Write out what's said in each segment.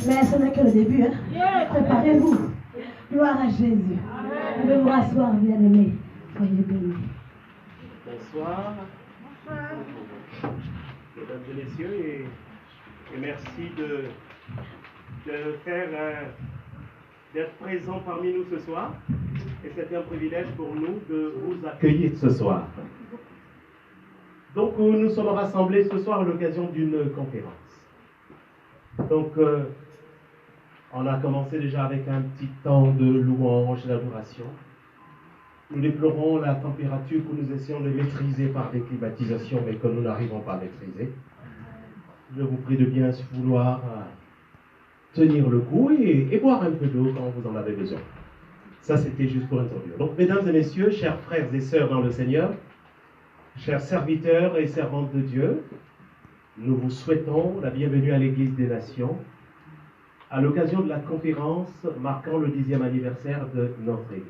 Mais ce n'est que le début. Hein? Préparez-vous. Gloire à Jésus. Vous pouvez vous rasseoir, bien-aimés. Soyez bénis. Bonsoir. Mesdames et messieurs, et merci d'être présents parmi nous ce soir. Et c'est un privilège pour nous de vous accueillir ce soir. Donc, nous sommes rassemblés ce soir à l'occasion d'une conférence. Donc, on a commencé déjà avec un petit temps de louange, d'adoration. Nous déplorons la température que nous essayons de maîtriser par des climatisations, mais que nous n'arrivons pas à maîtriser. Je vous prie de bien vouloir tenir le coup et boire un peu d'eau quand vous en avez besoin. Ça, c'était juste pour introduire. Donc, mesdames et messieurs, chers frères et sœurs dans le Seigneur, chers serviteurs et servantes de Dieu, nous vous souhaitons la bienvenue à l'Église des Nations, à l'occasion de la conférence marquant le 10e anniversaire de notre Église.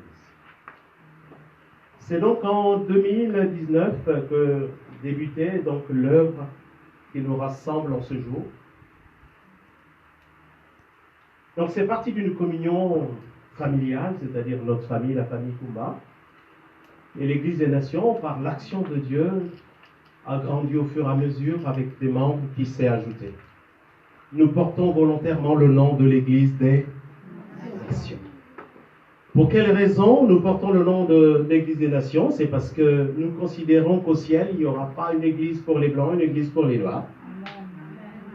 C'est donc en 2019 que débutait donc l'œuvre qui nous rassemble en ce jour. Donc c'est parti d'une communion familiale, c'est-à-dire notre famille, la famille Kumba. Et l'Église des Nations, par l'action de Dieu, a grandi au fur et à mesure avec des membres qui s'est ajouté. Nous portons volontairement le nom de l'Église des Nations. Pour quelle raison nous portons le nom de l'Église des Nations? C'est parce que nous considérons qu'au ciel, il n'y aura pas une église pour les Blancs, une église pour les Noirs,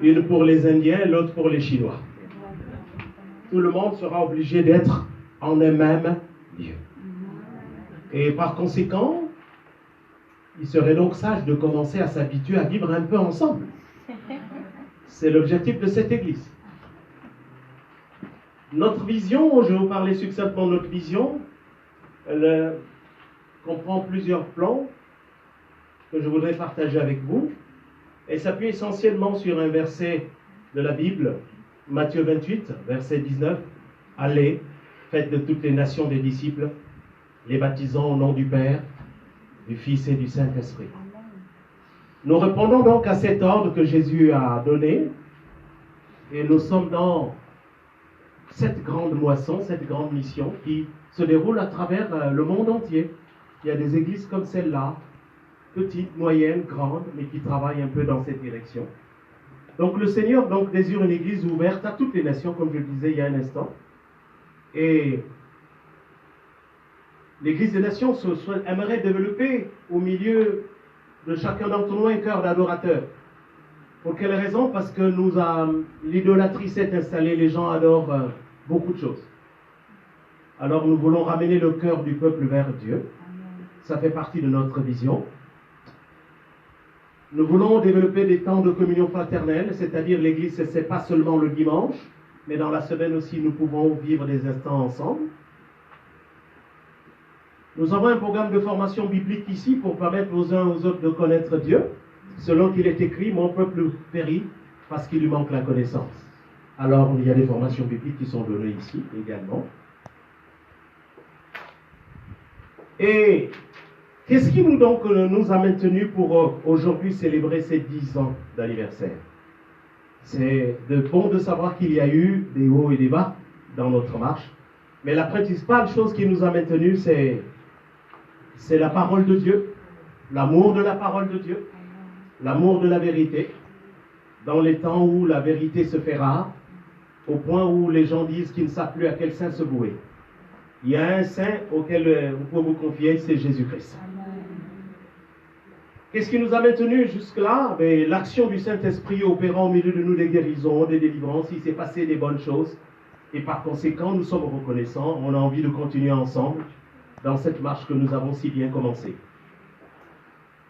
une pour les Indiens, l'autre pour les Chinois. Tout le monde sera obligé d'être en un même lieu. Et par conséquent, il serait donc sage de commencer à s'habituer à vivre un peu ensemble. C'est l'objectif de cette église. Notre vision, je vais vous parler succinctement de notre vision, elle comprend plusieurs plans que je voudrais partager avec vous. Elle s'appuie essentiellement sur un verset de la Bible, Matthieu 28, verset 19. « Allez, faites de toutes les nations des disciples, les baptisant au nom du Père, du Fils et du Saint-Esprit. » Nous répondons donc à cet ordre que Jésus a donné, et nous sommes dans cette grande moisson, cette grande mission qui se déroule à travers le monde entier. Il y a des églises comme celle-là, petites, moyennes, grandes, mais qui travaillent un peu dans cette direction. Donc le Seigneur donc, désire une église ouverte à toutes les nations, comme je le disais il y a un instant. Et l'Église des Nations aimerait développer au milieu de chacun d'entre nous un cœur d'adorateur. Pour quelle raison? Parce que l'idolâtrie s'est installée, les gens adorent beaucoup de choses. Alors nous voulons ramener le cœur du peuple vers Dieu. Ça fait partie de notre vision. Nous voulons développer des temps de communion fraternelle, c'est-à-dire l'Église, ce n'est pas seulement le dimanche, mais dans la semaine aussi, nous pouvons vivre des instants ensemble. Nous avons un programme de formation biblique ici pour permettre aux uns aux autres de connaître Dieu. Selon qu'il est écrit, mon peuple périt parce qu'il lui manque la connaissance. Alors, il y a des formations bibliques qui sont données ici également. Et qu'est-ce qui nous a maintenus pour aujourd'hui célébrer ces 10 ans d'anniversaire? C'est bon de savoir qu'il y a eu des hauts et des bas dans notre marche. Mais la principale chose qui nous a maintenus, c'est la parole de Dieu, l'amour de la parole de Dieu, l'amour de la vérité, dans les temps où la vérité se fait rare, au point où les gens disent qu'ils ne savent plus à quel saint se vouer. Il y a un saint auquel vous pouvez vous confier, c'est Jésus-Christ. Qu'est-ce qui nous a maintenus jusque-là? L'action du Saint-Esprit opérant au milieu de nous des guérisons, des délivrances, il s'est passé des bonnes choses. Et par conséquent, nous sommes reconnaissants, on a envie de continuer ensemble dans cette marche que nous avons si bien commencée.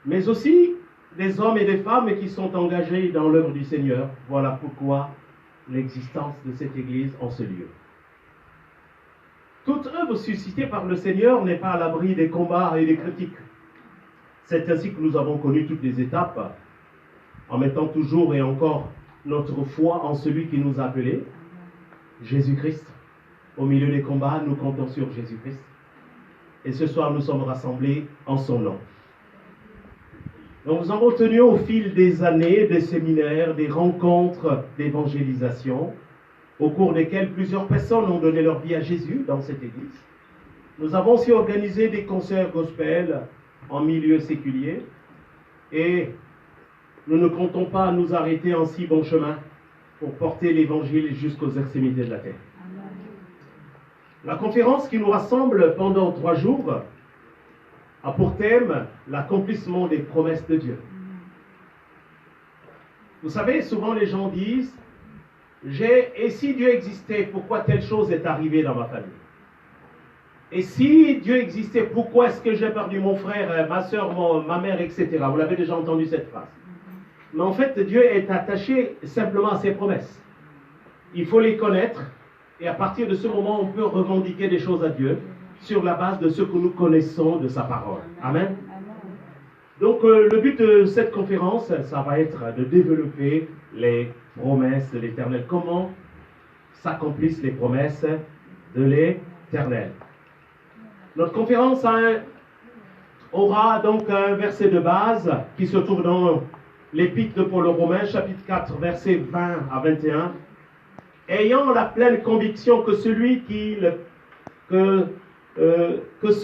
Mais aussi des hommes et des femmes qui sont engagés dans l'œuvre du Seigneur. Voilà pourquoi l'existence de cette Église en ce lieu. Toute œuvre suscitée par le Seigneur n'est pas à l'abri des combats et des critiques. C'est ainsi que nous avons connu toutes les étapes, en mettant toujours et encore notre foi en celui qui nous a appelés, Jésus-Christ. Au milieu des combats, nous comptons sur Jésus-Christ. Et ce soir, nous sommes rassemblés en son nom. Donc, nous avons tenu au fil des années, des séminaires, des rencontres d'évangélisation, au cours desquelles plusieurs personnes ont donné leur vie à Jésus dans cette église. Nous avons aussi organisé des concerts gospel en milieu séculier et nous ne comptons pas nous arrêter en si bon chemin pour porter l'évangile jusqu'aux extrémités de la terre. La conférence qui nous rassemble pendant 3 jours a pour thème l'accomplissement des promesses de Dieu. Vous savez, souvent les gens disent et si Dieu existait, pourquoi telle chose est arrivée dans ma famille? Et si Dieu existait, pourquoi est-ce que j'ai perdu mon frère, ma soeur, ma mère, etc. Vous l'avez déjà entendu cette phrase. Mais en fait, Dieu est attaché simplement à ses promesses. Il faut les connaître, et à partir de ce moment, on peut revendiquer des choses à Dieu sur la base de ce que nous connaissons de sa parole. Amen. Donc, le but de cette conférence, ça va être de développer les promesses de l'Éternel. Comment s'accomplissent les promesses de l'Éternel. Notre conférence aura donc un verset de base qui se trouve dans l'Épître de Paul aux Romains, chapitre 4, versets 20 à 21. Ayant la pleine conviction que ce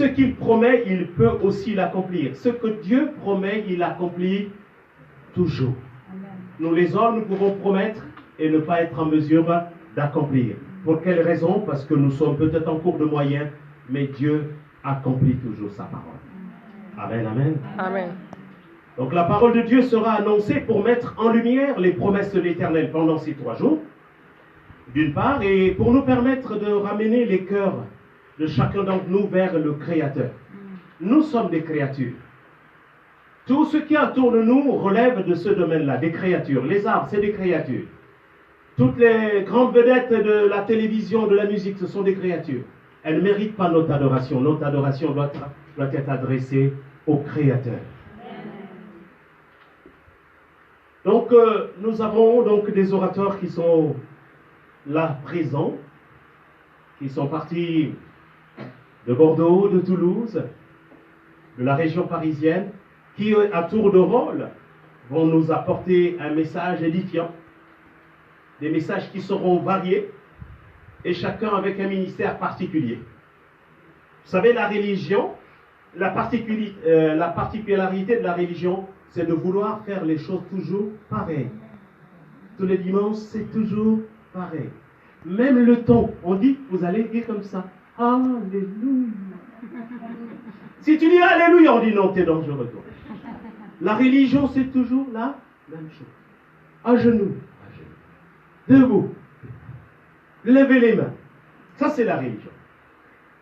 qu'il promet, il peut aussi l'accomplir. Ce que Dieu promet, il accomplit toujours. Amen. Nous les hommes, nous pouvons promettre et ne pas être en mesure d'accomplir. Pour quelle raison? Parce que nous sommes peut-être en cours de moyens, mais Dieu accomplit toujours sa parole. Amen, amen. Amen. Donc la parole de Dieu sera annoncée pour mettre en lumière les promesses de l'Éternel pendant ces 3 jours, d'une part, et pour nous permettre de ramener les cœurs de chacun d'entre nous vers le Créateur. Nous sommes des créatures. Tout ce qui entoure nous relève de ce domaine-là, des créatures. Les arbres, c'est des créatures. Toutes les grandes vedettes de la télévision, de la musique, ce sont des créatures. Elles ne méritent pas notre adoration. Notre adoration doit être adressée au Créateur. Donc, nous avons donc des orateurs qui sont là présents, qui sont partis de Bordeaux, de Toulouse, de la région parisienne, qui, à tour de rôle, vont nous apporter un message édifiant, des messages qui seront variés, et chacun avec un ministère particulier. Vous savez, la religion, la particularité de la religion, c'est de vouloir faire les choses toujours pareilles. Tous les dimanches, c'est toujours pareil. Même le ton, on dit, vous allez dire comme ça. Alléluia. Si tu dis Alléluia, on dit non, t'es dangereux. Toi. La religion, c'est toujours la même chose. À genoux, debout, levez les mains. Ça, c'est la religion.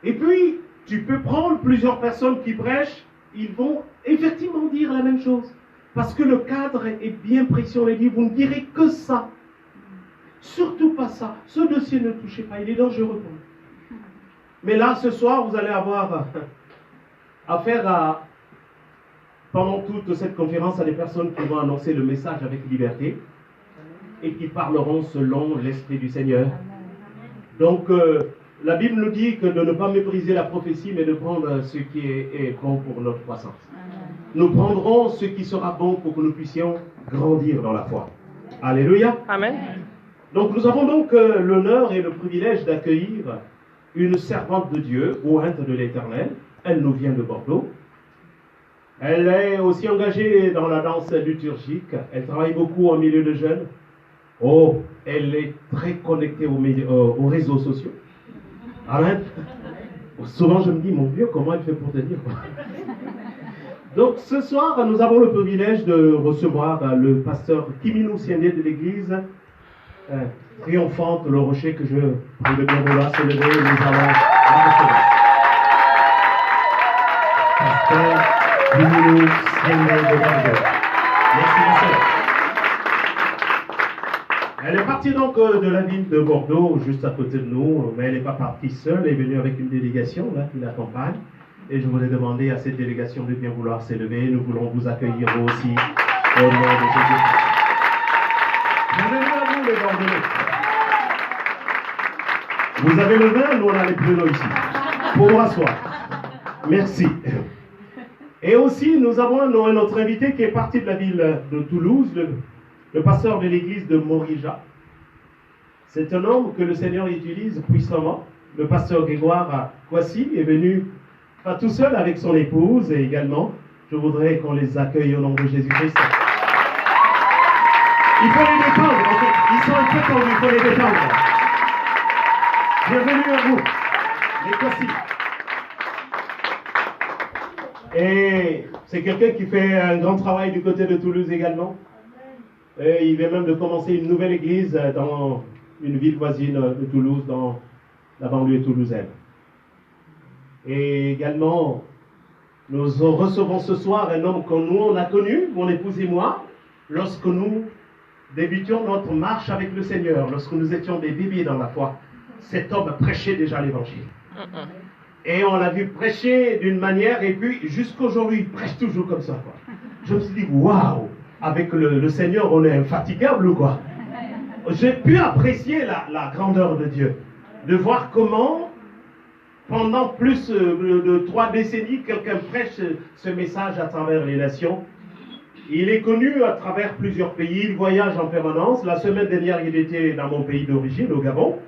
Et puis, tu peux prendre plusieurs personnes qui prêchent, ils vont effectivement dire la même chose. Parce que le cadre est bien précis. On dit, vous ne direz que ça. Surtout pas ça. Ce dossier ne touchez pas, il est dangereux pour vous. Mais là, ce soir, vous allez avoir affaire à, pendant toute cette conférence, à des personnes qui vont annoncer le message avec liberté et qui parleront selon l'Esprit du Seigneur. Donc, la Bible nous dit que de ne pas mépriser la prophétie, mais de prendre ce qui est bon pour notre croissance. Nous prendrons ce qui sera bon pour que nous puissions grandir dans la foi. Alléluia. Amen. Donc, nous avons donc l'honneur et le privilège d'accueillir une servante de Dieu, ointe de l'Éternel. Elle nous vient de Bordeaux. Elle est aussi engagée dans la danse liturgique. Elle travaille beaucoup en milieu de jeunes. Oh, elle est très connectée aux réseaux sociaux. Amen. Souvent, je me dis, mon Dieu, comment elle fait pour tenir quoi. Donc, ce soir, nous avons le privilège de recevoir le pasteur Kiminou Siendé de l'église triomphante, le rocher que je prie de bien vouloir se lever. Nous allons la recevoir. Pasteur Kiminou Siendé de Bordeaux. Merci, pasteur. Elle est partie donc de la ville de Bordeaux, juste à côté de nous, mais elle n'est pas partie seule, elle est venue avec une délégation là, qui l'accompagne. Et je voulais demander à cette délégation de bien vouloir s'élever. Nous voulons vous accueillir vous aussi, au nom de Jésus. Bienvenue à vous les Bordelais. Vous avez le vin, nous on a les pruneaux ici, pour vous rasseoir. Merci. Et aussi, nous avons notre invité qui est parti de la ville de Toulouse, le pasteur de l'église de Morija. C'est un homme que le Seigneur utilise puissamment. Le pasteur Grégoire Kwasi est venu, pas tout seul, avec son épouse et également. Je voudrais qu'on les accueille au nom de Jésus-Christ. Il faut les défendre, en fait. Ils sont un peu tendus, il faut les défendre. Bienvenue à vous, les Kwasi. Et c'est quelqu'un qui fait un grand travail du côté de Toulouse également. Et il vient même de commencer une nouvelle église dans une ville voisine de Toulouse, dans la banlieue toulousaine. Et également, nous recevons ce soir un homme que nous, on a connu, mon épouse et moi, lorsque nous débutions notre marche avec le Seigneur, lorsque nous étions des bébés dans la foi. Cet homme prêchait déjà l'évangile. Et on l'a vu prêcher d'une manière, et puis jusqu'aujourd'hui, il prêche toujours comme ça, quoi. Je me suis dit, waouh! Avec le Seigneur, on est infatigable ou quoi? J'ai pu apprécier la grandeur de Dieu. De voir comment, pendant plus de 3 décennies, quelqu'un prêche ce message à travers les nations. Il est connu à travers plusieurs pays, il voyage en permanence. La semaine dernière, il était dans mon pays d'origine, au Gabon.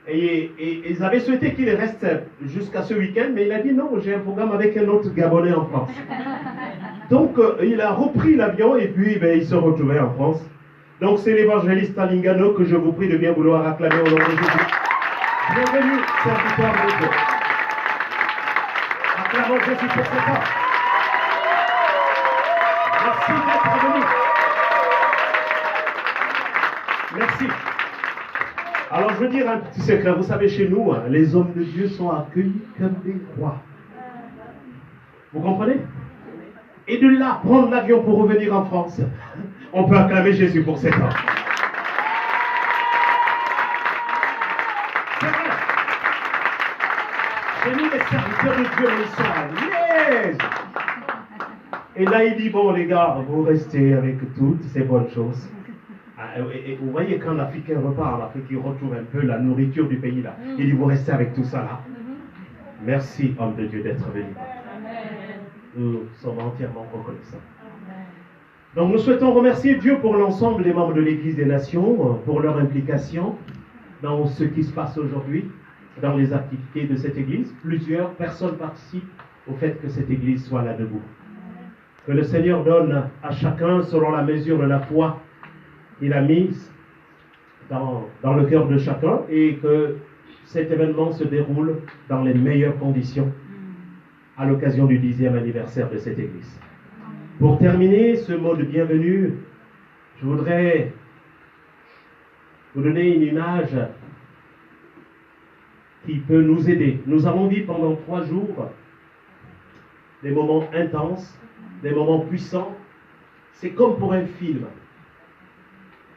Et ils avaient souhaité qu'il reste jusqu'à ce week-end, mais il a dit non, j'ai un programme avec un autre Gabonais en France. Donc, il a repris l'avion et puis il se retrouvait en France. Donc, c'est l'évangéliste Alingano que je vous prie de bien vouloir acclamer au nom de Jésus. Bienvenue, serviteur de Dieu. Acclamons Jésus pour ce temps. Merci d'être venu. Merci. Alors, je veux dire un petit secret. Vous savez, chez nous, les hommes de Dieu sont accueillis comme des rois. Vous comprenez? Et de là, prendre l'avion pour revenir en France, on peut acclamer Jésus pour cet homme. C'est vrai. Chez nous, les serviteurs de Dieu, ils sont à l'aise. Et là, il dit, bon les gars, vous restez avec toutes ces bonnes choses. Et vous voyez, quand l'Africain repart en Afrique, il retrouve un peu la nourriture du pays là. Il dit, vous restez avec tout ça là. Merci, homme de Dieu, d'être venu. Nous sommes entièrement reconnaissants. Donc nous souhaitons remercier Dieu pour l'ensemble des membres de l'Église des Nations, pour leur implication dans ce qui se passe aujourd'hui, dans les activités de cette Église. Plusieurs personnes participent au fait que cette Église soit là debout. Que le Seigneur donne à chacun selon la mesure de la foi qu'il a mise dans le cœur de chacun et que cet événement se déroule dans les meilleures conditions. à l'occasion du 10e anniversaire de cette église. Pour terminer ce mot de bienvenue, je voudrais vous donner une image qui peut nous aider. Nous avons vécu pendant 3 jours des moments intenses, des moments puissants. C'est comme pour un film.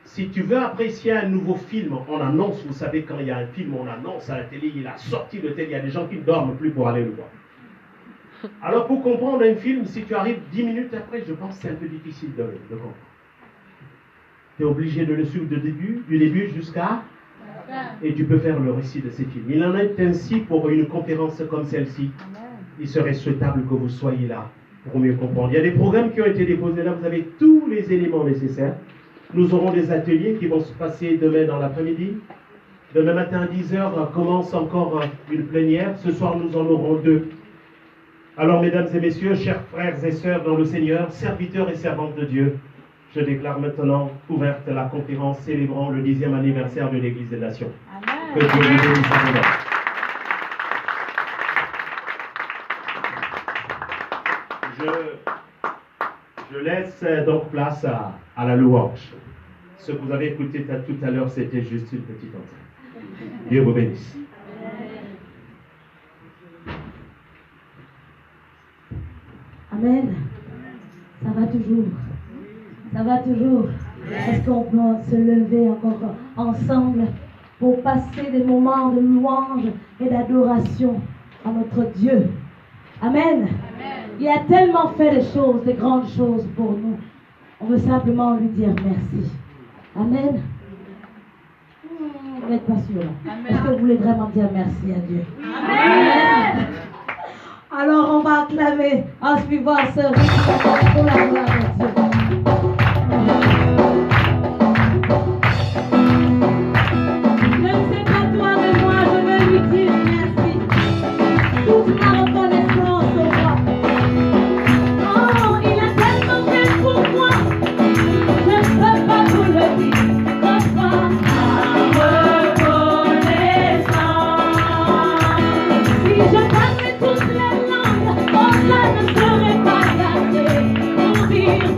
Si tu veux apprécier un nouveau film, on annonce, vous savez, quand il y a un film, on annonce à la télé, il a sorti de télé, il y a des gens qui ne dorment plus pour aller le voir. Alors pour comprendre un film, si tu arrives 10 minutes après, je pense que c'est un peu difficile de comprendre. Tu es obligé de le suivre du début jusqu'à... Et tu peux faire le récit de ces films. Il en est ainsi pour une conférence comme celle-ci. Il serait souhaitable que vous soyez là pour mieux comprendre. Il y a des programmes qui ont été déposés là, vous avez tous les éléments nécessaires. Nous aurons des ateliers qui vont se passer demain dans l'après-midi. Demain matin à 10h commence encore une plénière. Ce soir, nous en aurons 2. Alors, mesdames et messieurs, chers frères et sœurs dans le Seigneur, serviteurs et servantes de Dieu, je déclare maintenant ouverte la conférence célébrant le 10e anniversaire de l'Église des Nations. Amen. Que Dieu vous bénisse à Je laisse donc place à la louange. Ce que vous avez écouté tout à l'heure, c'était juste une petite entrée. Dieu vous bénisse. Amen. Ça va toujours. Ça va toujours. Est-ce qu'on peut se lever encore ensemble pour passer des moments de louange et d'adoration à notre Dieu? Amen. Amen. Il a tellement fait des choses, des grandes choses pour nous. On veut simplement lui dire merci. Amen. Vous n'êtes pas sûr là. Est-ce que vous voulez vraiment dire merci à Dieu? Amen. Alors on va acclamer en suivant ce rythme pour la gloire de Dieu. Je ne serai pas gâté pour dire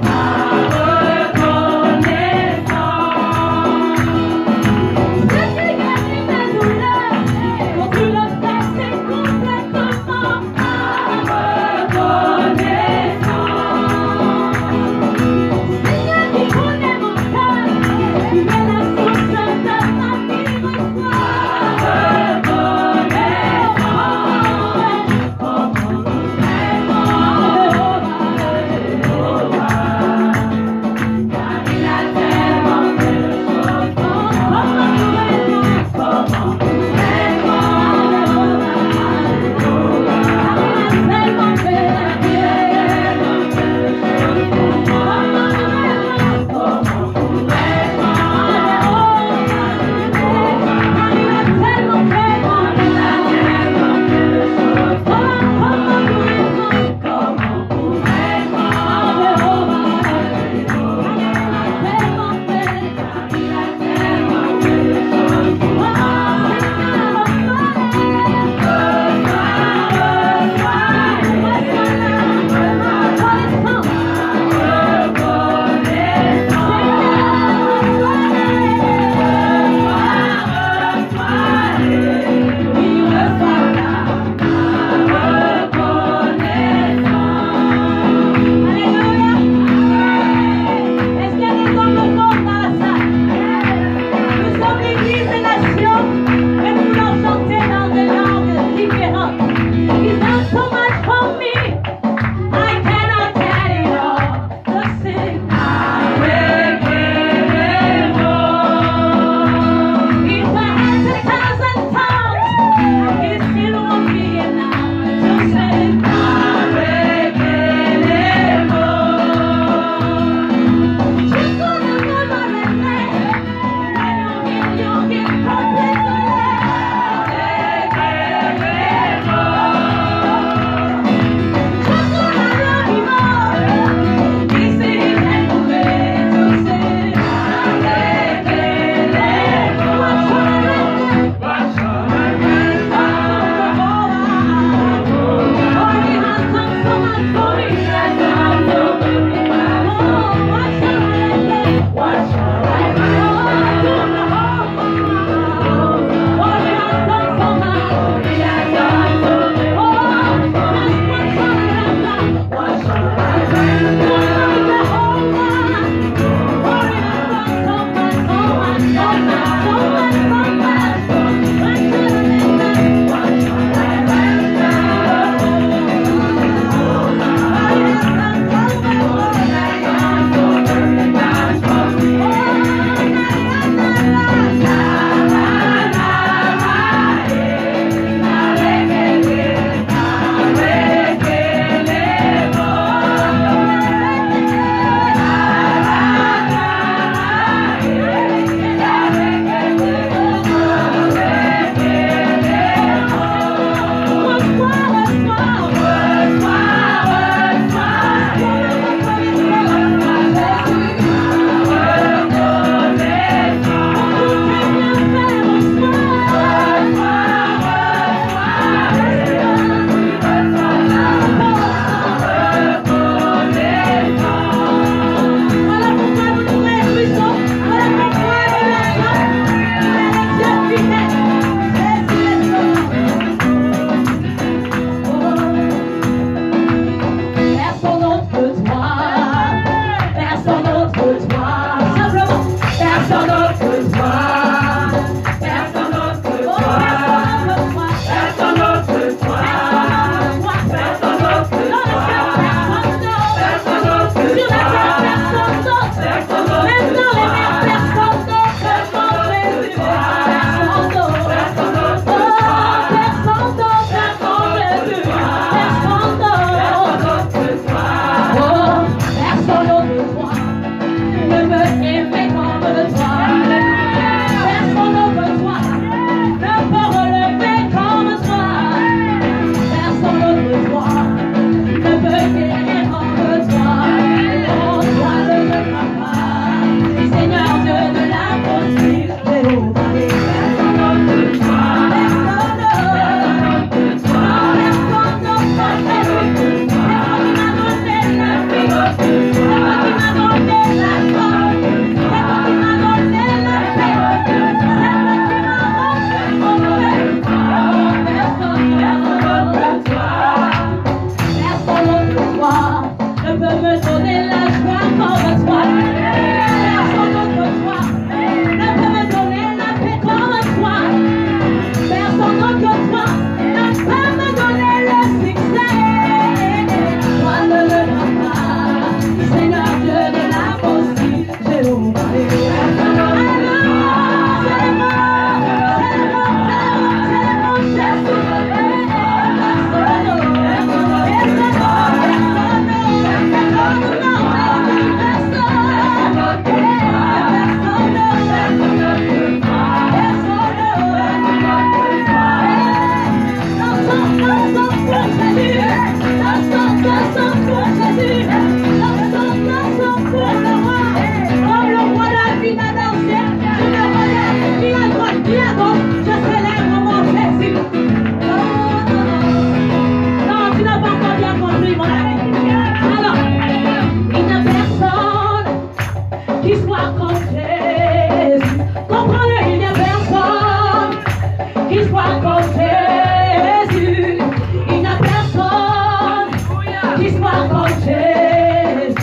comme Jésus.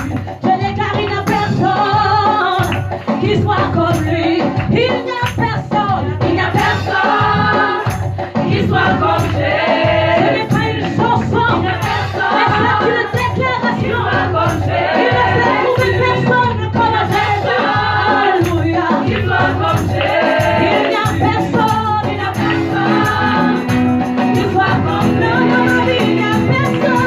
Je déclare, il n'y a personne qui soit comme lui. Il n'y a personne qui soit comme Jésus. Ce n'est pas une chanson, mais c'est une déclaration. Il ne s'est trouvé personne comme Jésus. Alléluia. Il n'y a personne qui soit comme lui. Il n'y a personne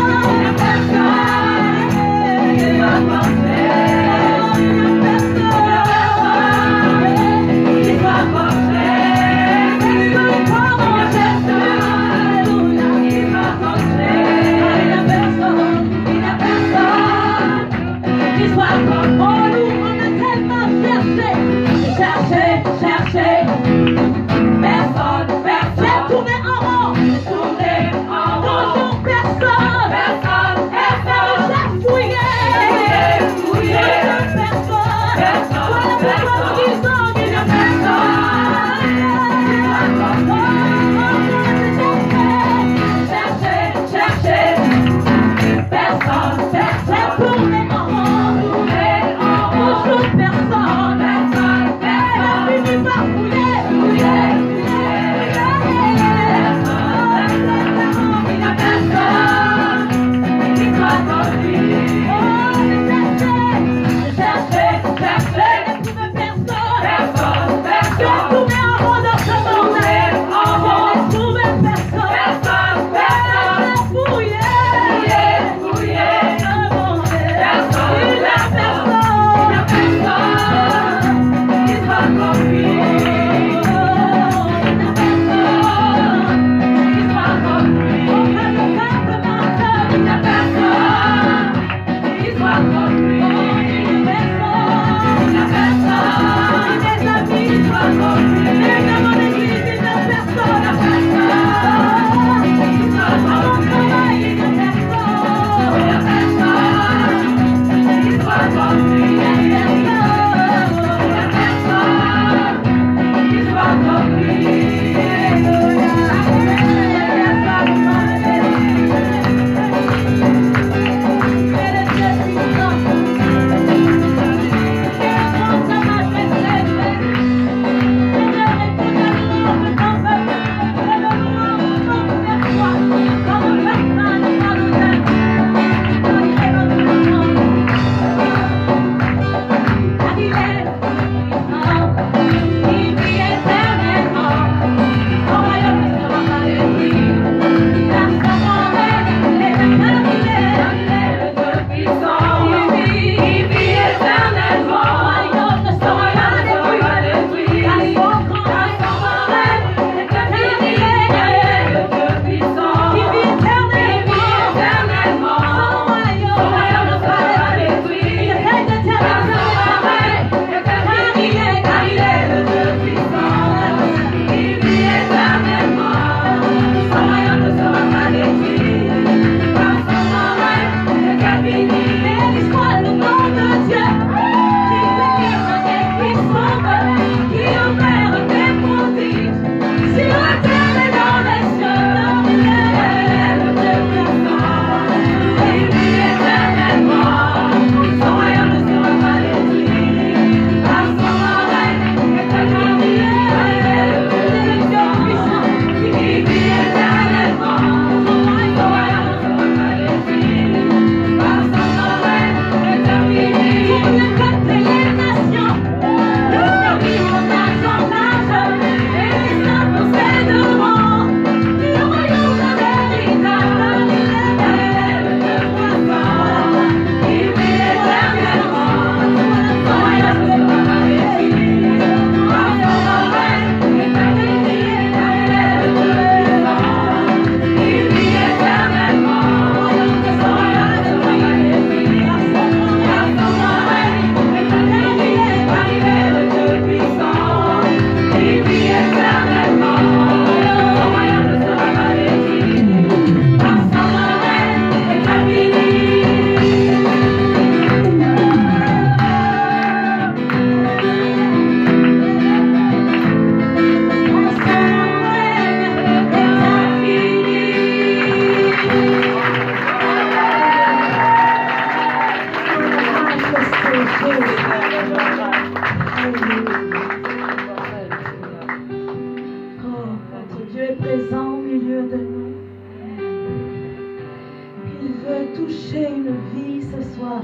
toucher une vie ce soir.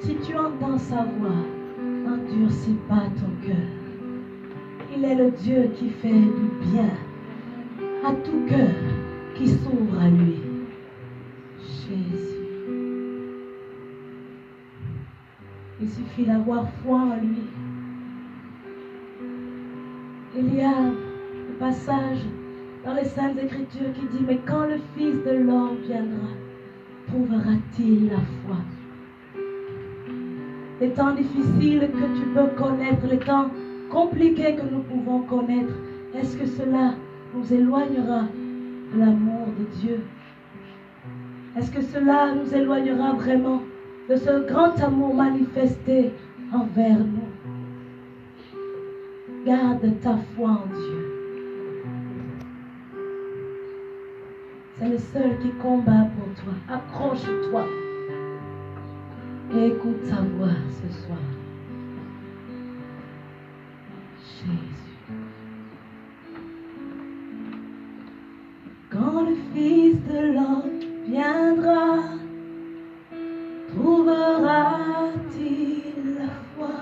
Si tu entends sa voix, n'endurcis pas ton cœur. Il est le Dieu qui fait du bien à tout cœur qui s'ouvre à lui. Jésus. Il suffit d'avoir foi en lui. Il y a un passage dans les Saintes Écritures qui dit, mais quand le Fils de l'homme viendra, trouvera-t-il la foi? Les temps difficiles que tu peux connaître, les temps compliqués que nous pouvons connaître, est-ce que cela nous éloignera de l'amour de Dieu? Est-ce que cela nous éloignera vraiment de ce grand amour manifesté envers nous? Garde ta foi en Dieu. C'est le seul qui combat pour toi. Accroche-toi et écoute sa voix ce soir. Jésus. Quand le Fils de l'homme viendra, trouvera-t-il la foi?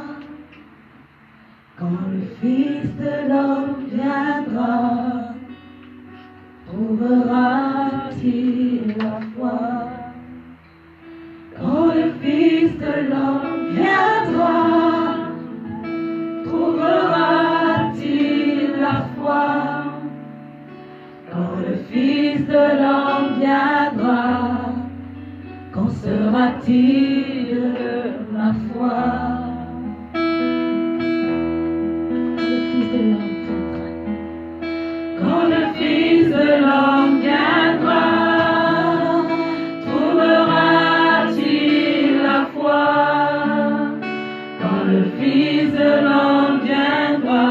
Quand le Fils de l'homme viendra, trouvera-t-il la foi? Quand le Fils de l'homme viendra, trouvera-t-il la foi? Quand le Fils de l'homme viendra, qu'en sera-t-il la foi? Quand le Fils de l'homme viendra, trouvera-t-il la foi? Quand le Fils de l'homme viendra,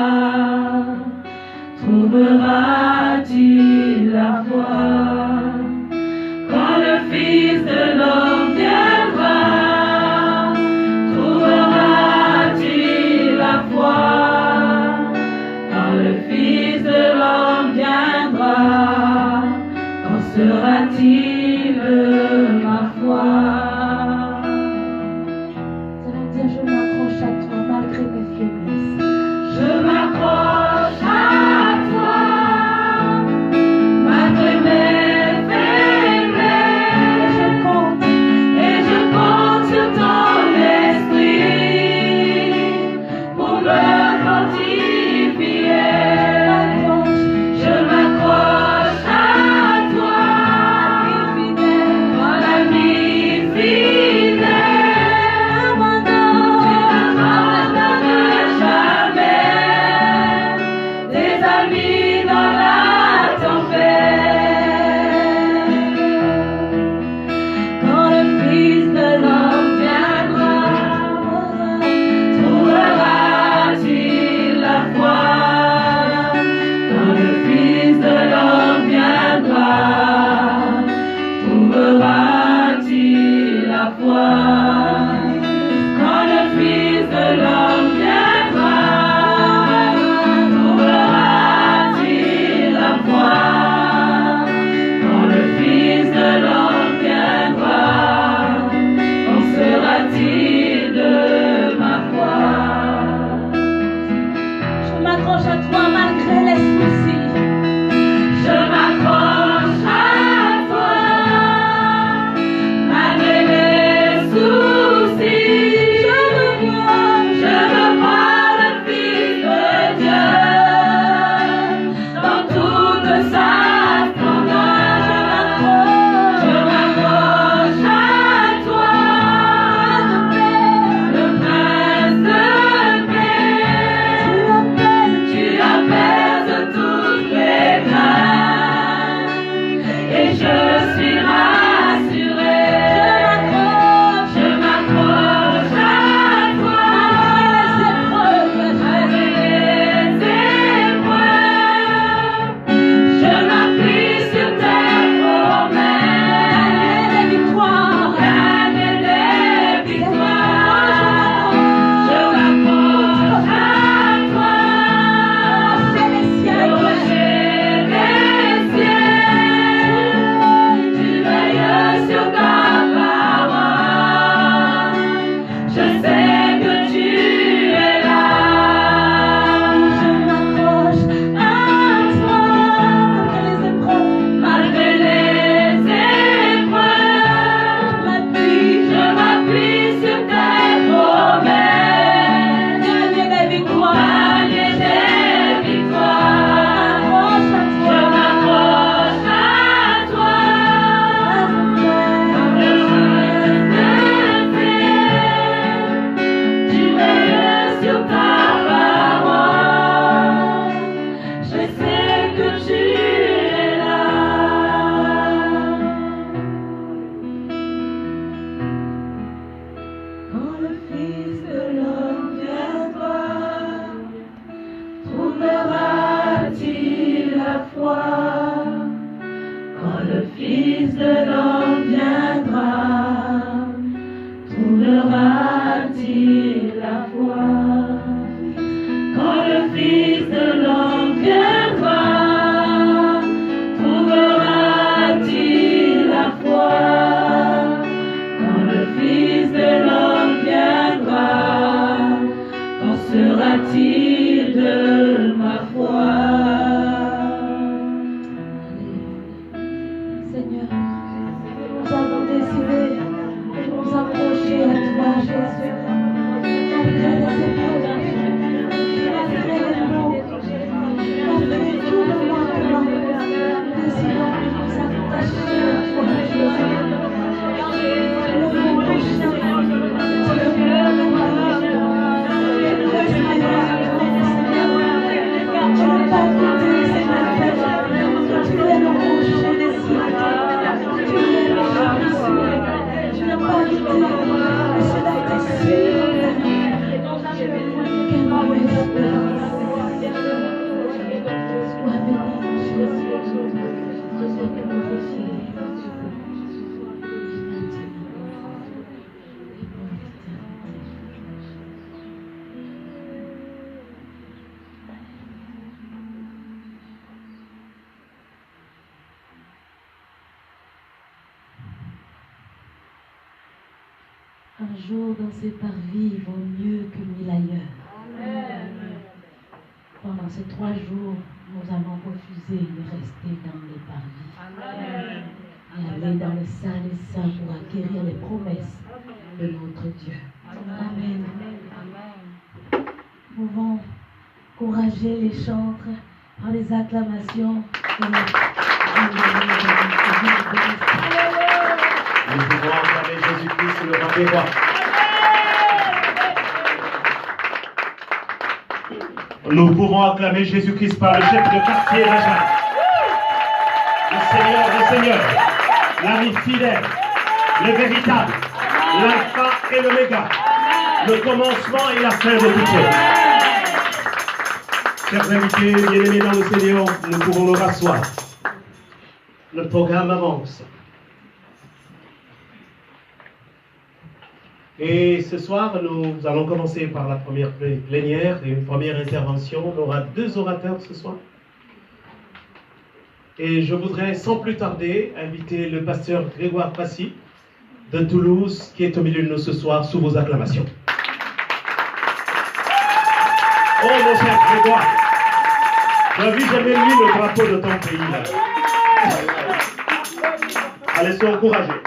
trouvera-t-il la foi? Quand le Fils de l'homme viendra, trouvera décidé de nous approcher à toi, Jésus. Malgré les épreuves, malgré les maux, malgré tout le manquement, décidons de nous attacher à toi, Jésus. Le mot prochain, c'est le mot tu n'as pas goûté ces merveilles, tu es le rocher des cieux, tu es le Jésus, tu n'as pas goûté, mais cela t'est sûr. Quelle mauvaise espérance. Sois béni, Jésus, sois glorifié. Un jour dans ces parvis vaut mieux que 1000 ailleurs. Amen. Pendant ces 3 jours, nous allons refuser de rester dans les parvis. Amen. Et aller dans le Saint des Saints pour acquérir les promesses de notre Dieu. Amen. Amen. Nous pouvons encourager les chantres par les acclamations. Nous pouvons acclamer Jésus-Christ, le roi des rois. Nous pouvons acclamer Jésus-Christ par le chef de quartier Benjamin. Le Seigneur des Seigneurs, l'ami fidèle, le véritable, l'alpha et l'oméga, le commencement et la fin de toutes choses. Chers invités, bien-aimés dans le Seigneur, nous pouvons nous rasseoir. Notre programme avance. Et ce soir, nous allons commencer par la première plénière et une première intervention. On aura 2 orateurs ce soir. Et je voudrais sans plus tarder inviter le pasteur Grégoire Passy de Toulouse qui est au milieu de nous ce soir sous vos acclamations. Oh mon cher Grégoire, j'ai vu jamais mis le drapeau de ton pays là. Allez, sois encouragés.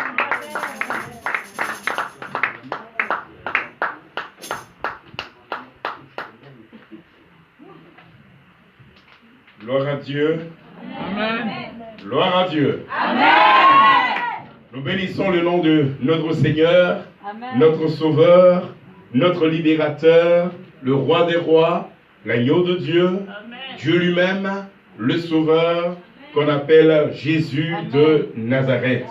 Gloire à Dieu. Amen. Gloire à Dieu. Amen. Nous bénissons le nom de notre Seigneur, Amen. Notre Sauveur, notre Libérateur, le Roi des Rois, l'agneau de Dieu, Amen. Dieu lui-même, le Sauveur, qu'on appelle Jésus de Nazareth.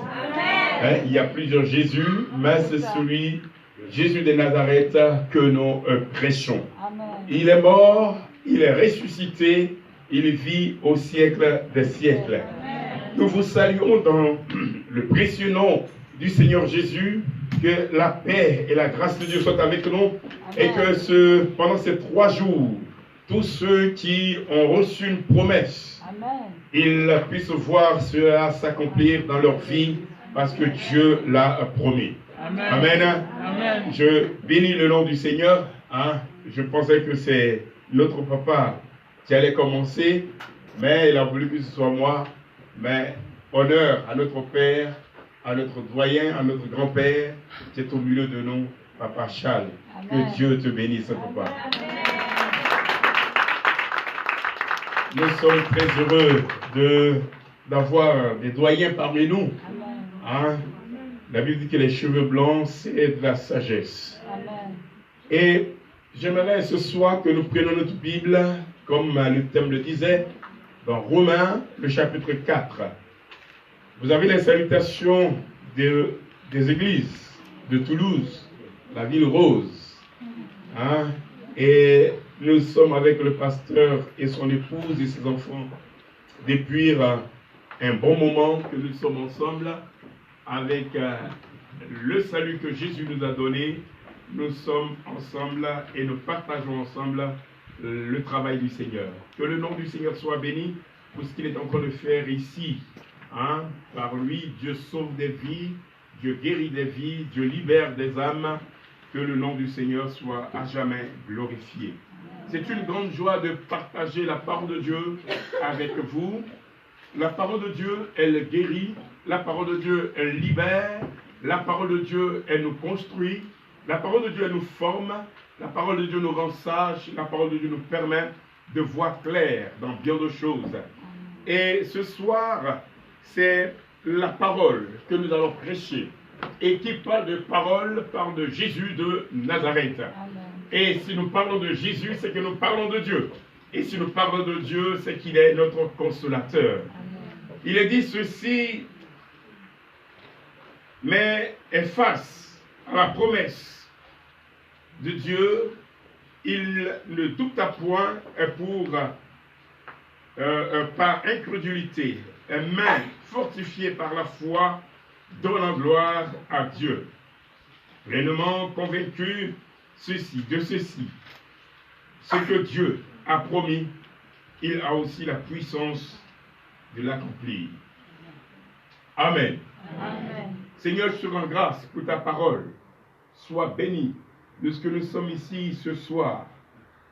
Hein, il y a plusieurs Jésus, mais c'est celui, Jésus de Nazareth, que nous prêchons. Amen. Il est mort, il est ressuscité, il vit au siècle des siècles. Nous vous saluons dans le précieux nom du Seigneur Jésus, que la paix et la grâce de Dieu soient avec nous. Amen. Et que pendant ces 3 jours, tous ceux qui ont reçu une promesse, amen, ils puissent voir cela s'accomplir dans leur vie parce que Dieu l'a promis. Amen. Amen. Amen. Je bénis le nom du Seigneur. Hein? Je pensais que c'est notre papa qui allait commencer, mais il a voulu que ce soit moi. Mais honneur à notre Père, à notre doyen, à notre grand-père, qui est au milieu de nous, Papa Charles. Amen. Que Dieu te bénisse, papa. Amen. Nous sommes très heureux d'avoir des doyens parmi nous. Hein? La Bible dit que les cheveux blancs, c'est de la sagesse. Amen. Et j'aimerais ce soir que nous prenions notre Bible, comme le thème le disait, dans Romains, le chapitre 4. Vous avez les salutations des églises de Toulouse, la ville rose. Hein? Et nous sommes avec le pasteur et son épouse et ses enfants depuis un bon moment que nous sommes ensemble avec le salut que Jésus nous a donné. Nous sommes ensemble et nous partageons ensemble le travail du Seigneur. Que le nom du Seigneur soit béni pour ce qu'il est en train de faire ici. Hein? Par lui, Dieu sauve des vies, Dieu guérit des vies, Dieu libère des âmes. Que le nom du Seigneur soit à jamais glorifié. C'est une grande joie de partager la parole de Dieu avec vous. La parole de Dieu, elle guérit. La parole de Dieu, elle libère. La parole de Dieu, elle nous construit. La parole de Dieu, elle nous forme. La parole de Dieu nous rend sages. La parole de Dieu nous permet de voir clair dans bien de choses. Et ce soir, c'est la parole que nous allons prêcher. Et qui parle de parole, parle de Jésus de Nazareth. Et si nous parlons de Jésus, c'est que nous parlons de Dieu. Et si nous parlons de Dieu, c'est qu'il est notre consolateur. Il est dit ceci, mais face à la promesse de Dieu, il ne douta point par incrédulité, mais fortifié par la foi, donnant gloire à Dieu. Pleinement convaincu de ceci, ce que Dieu a promis, il a aussi la puissance de l'accomplir. Amen. Amen. Seigneur, je te rends grâce pour ta parole. Sois béni de ce que nous sommes ici ce soir.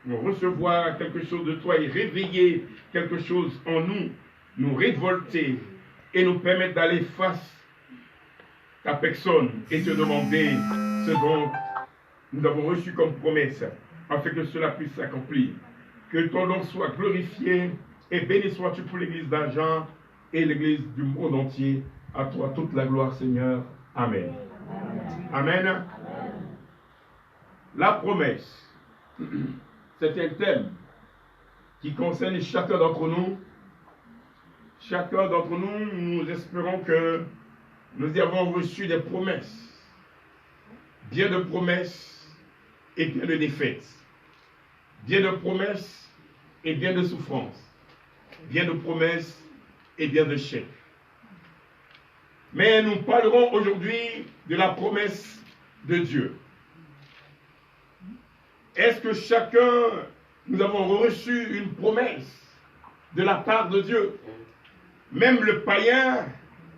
Nous recevoir quelque chose de toi et réveiller quelque chose en nous, nous révolter et nous permettre d'aller face à ta personne et te demander ce dont nous avons reçu comme promesse, afin que cela puisse s'accomplir. Que ton nom soit glorifié et béni sois-tu pour l'église d'Argent et l'église du monde entier. À toi toute la gloire, Seigneur. Amen. Amen. Amen. La promesse, c'est un thème qui concerne chacun d'entre nous. Chacun d'entre nous, nous espérons que nous avons reçu des promesses. Bien de promesses et bien de défaites. Bien de promesses et bien de souffrances. Bien de promesses et bien de chèques. Mais nous parlerons aujourd'hui de la promesse de Dieu. Est-ce que chacun, nous avons reçu une promesse de la part de Dieu? Même le païen,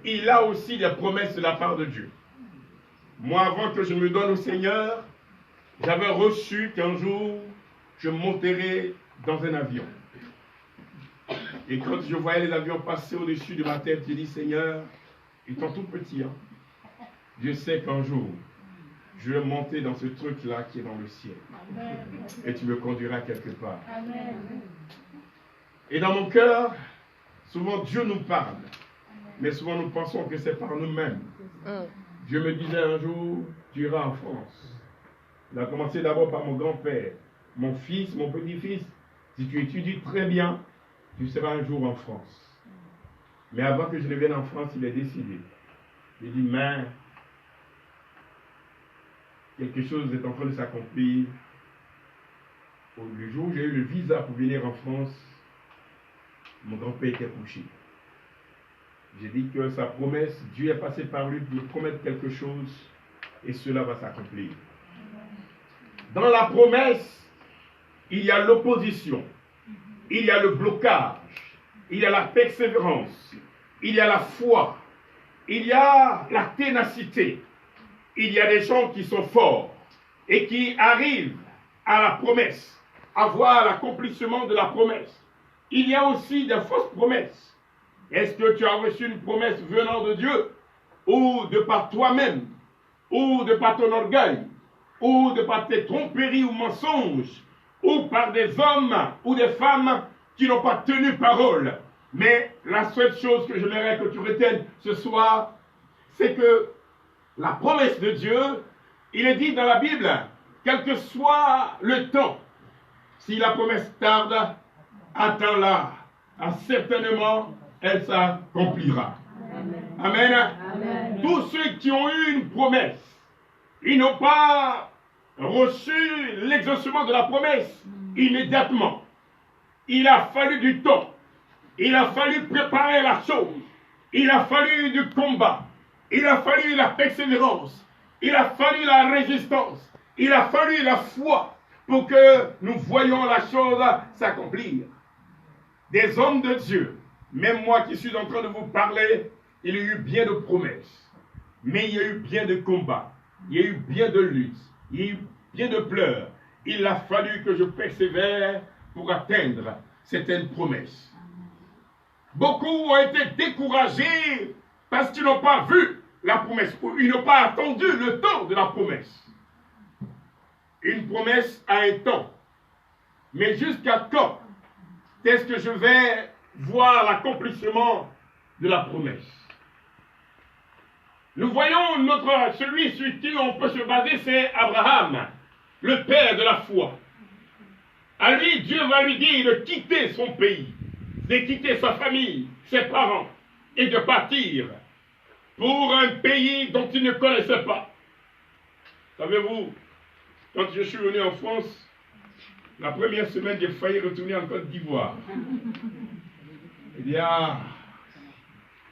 il a aussi des promesses de la part de Dieu. Moi, avant que je me donne au Seigneur, j'avais reçu qu'un jour, je monterai dans un avion. Et quand je voyais les avions passer au-dessus de ma tête, j'ai dit, Seigneur, étant tout petit, je sais qu'un jour, je vais monter dans ce truc-là qui est dans le ciel. Amen. Et tu me conduiras quelque part. Amen. Et dans mon cœur, souvent Dieu nous parle. Mais souvent nous pensons que c'est par nous-mêmes. Dieu me disait un jour, tu iras en France. Il a commencé d'abord par mon grand-père. Mon fils, mon petit-fils, si tu étudies très bien, tu seras un jour en France. Mais avant que je ne vienne en France, il est décidé. Il dit, mais quelque chose est en train de s'accomplir. Le jour où j'ai eu le visa pour venir en France, mon grand-père était couché. J'ai dit que sa promesse, Dieu est passé par lui pour lui promettre quelque chose et cela va s'accomplir. Dans la promesse, il y a l'opposition, il y a le blocage, il y a la persévérance, il y a la foi, il y a la ténacité. Il y a des gens qui sont forts et qui arrivent à la promesse, à voir l'accomplissement de la promesse. Il y a aussi des fausses promesses. Est-ce que tu as reçu une promesse venant de Dieu, ou de par toi-même, ou de par ton orgueil, ou de par tes tromperies ou mensonges, ou par des hommes ou des femmes qui n'ont pas tenu parole? Mais la seule chose que j'aimerais que tu retiennes ce soir, c'est que la promesse de Dieu, il est dit dans la Bible, quel que soit le temps, si la promesse tarde, attends-la, certainement elle s'accomplira. Amen. Amen. Tous ceux qui ont eu une promesse, ils n'ont pas reçu l'exaucement de la promesse immédiatement. Il a fallu du temps. Il a fallu préparer la chose. Il a fallu du combat. Il a fallu la persévérance. Il a fallu la résistance. Il a fallu la foi pour que nous voyions la chose s'accomplir. Des hommes de Dieu, même moi qui suis en train de vous parler, il y a eu bien de promesses. Mais il y a eu bien de combats. Il y a eu bien de luttes. Il y a eu bien de pleurs. Il a fallu que je persévère pour atteindre certaines promesses. Beaucoup ont été découragés parce qu'ils n'ont pas vu la promesse. Ils n'ont pas attendu le temps de la promesse. Une promesse a un temps. Mais jusqu'à quand est-ce que je vais voir l'accomplissement de la promesse? Nous voyons celui sur qui on peut se baser, c'est Abraham, le père de la foi. À lui, Dieu va lui dire de quitter son pays, de quitter sa famille, ses parents, et de partir pour un pays dont il ne connaissait pas. Savez-vous, quand je suis venu en France, la première semaine, j'ai failli retourner en Côte d'Ivoire. Eh bien,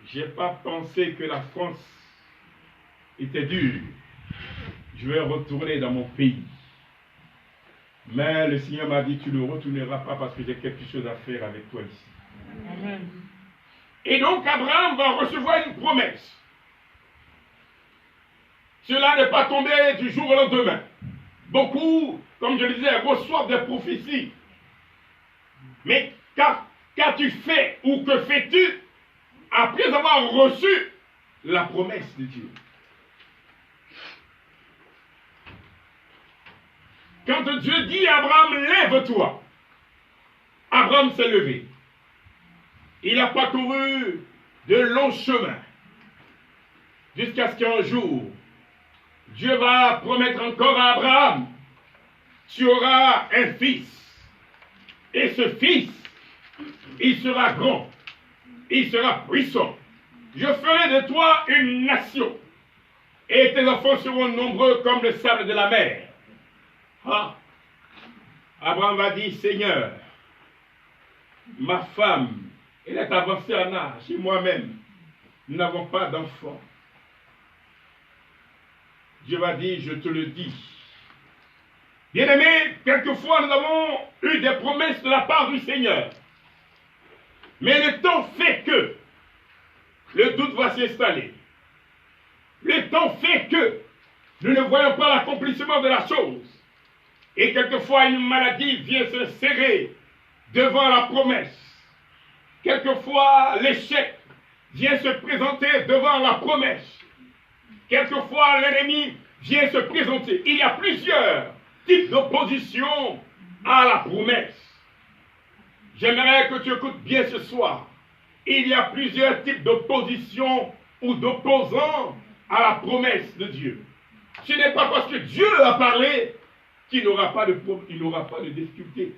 je n'ai pas pensé que la France était dure. Je vais retourner dans mon pays. Mais le Seigneur m'a dit, tu ne retourneras pas parce que j'ai quelque chose à faire avec toi ici. Amen. Et donc Abraham va recevoir une promesse. Cela n'est pas tombé du jour au lendemain. Beaucoup, comme je le disais, reçoivent des prophéties. Mais qu'as-tu fait ou que fais-tu après avoir reçu la promesse de Dieu? Quand Dieu dit à Abraham, lève-toi, Abraham s'est levé. Il a parcouru de longs chemins jusqu'à ce qu'un jour, Dieu va promettre encore à Abraham, tu auras un fils. Et ce fils, il sera grand, il sera puissant. Je ferai de toi une nation, et tes enfants seront nombreux comme le sable de la mer. Ah, Abraham va dire, Seigneur, ma femme, elle est avancée en âge, et moi-même, nous n'avons pas d'enfant. Dieu va dire, je te le dis. Bien-aimés, quelquefois nous avons eu des promesses de la part du Seigneur. Mais le temps fait que le doute va s'installer. Le temps fait que nous ne voyons pas l'accomplissement de la chose. Et quelquefois une maladie vient se serrer devant la promesse. Quelquefois l'échec vient se présenter devant la promesse. Quelquefois l'ennemi vient se présenter. Il y a plusieurs types d'opposition à la promesse. J'aimerais que tu écoutes bien ce soir. Il y a plusieurs types d'opposition ou d'opposants à la promesse de Dieu. Ce n'est pas parce que Dieu a parlé qu'il n'aura pas de difficulté.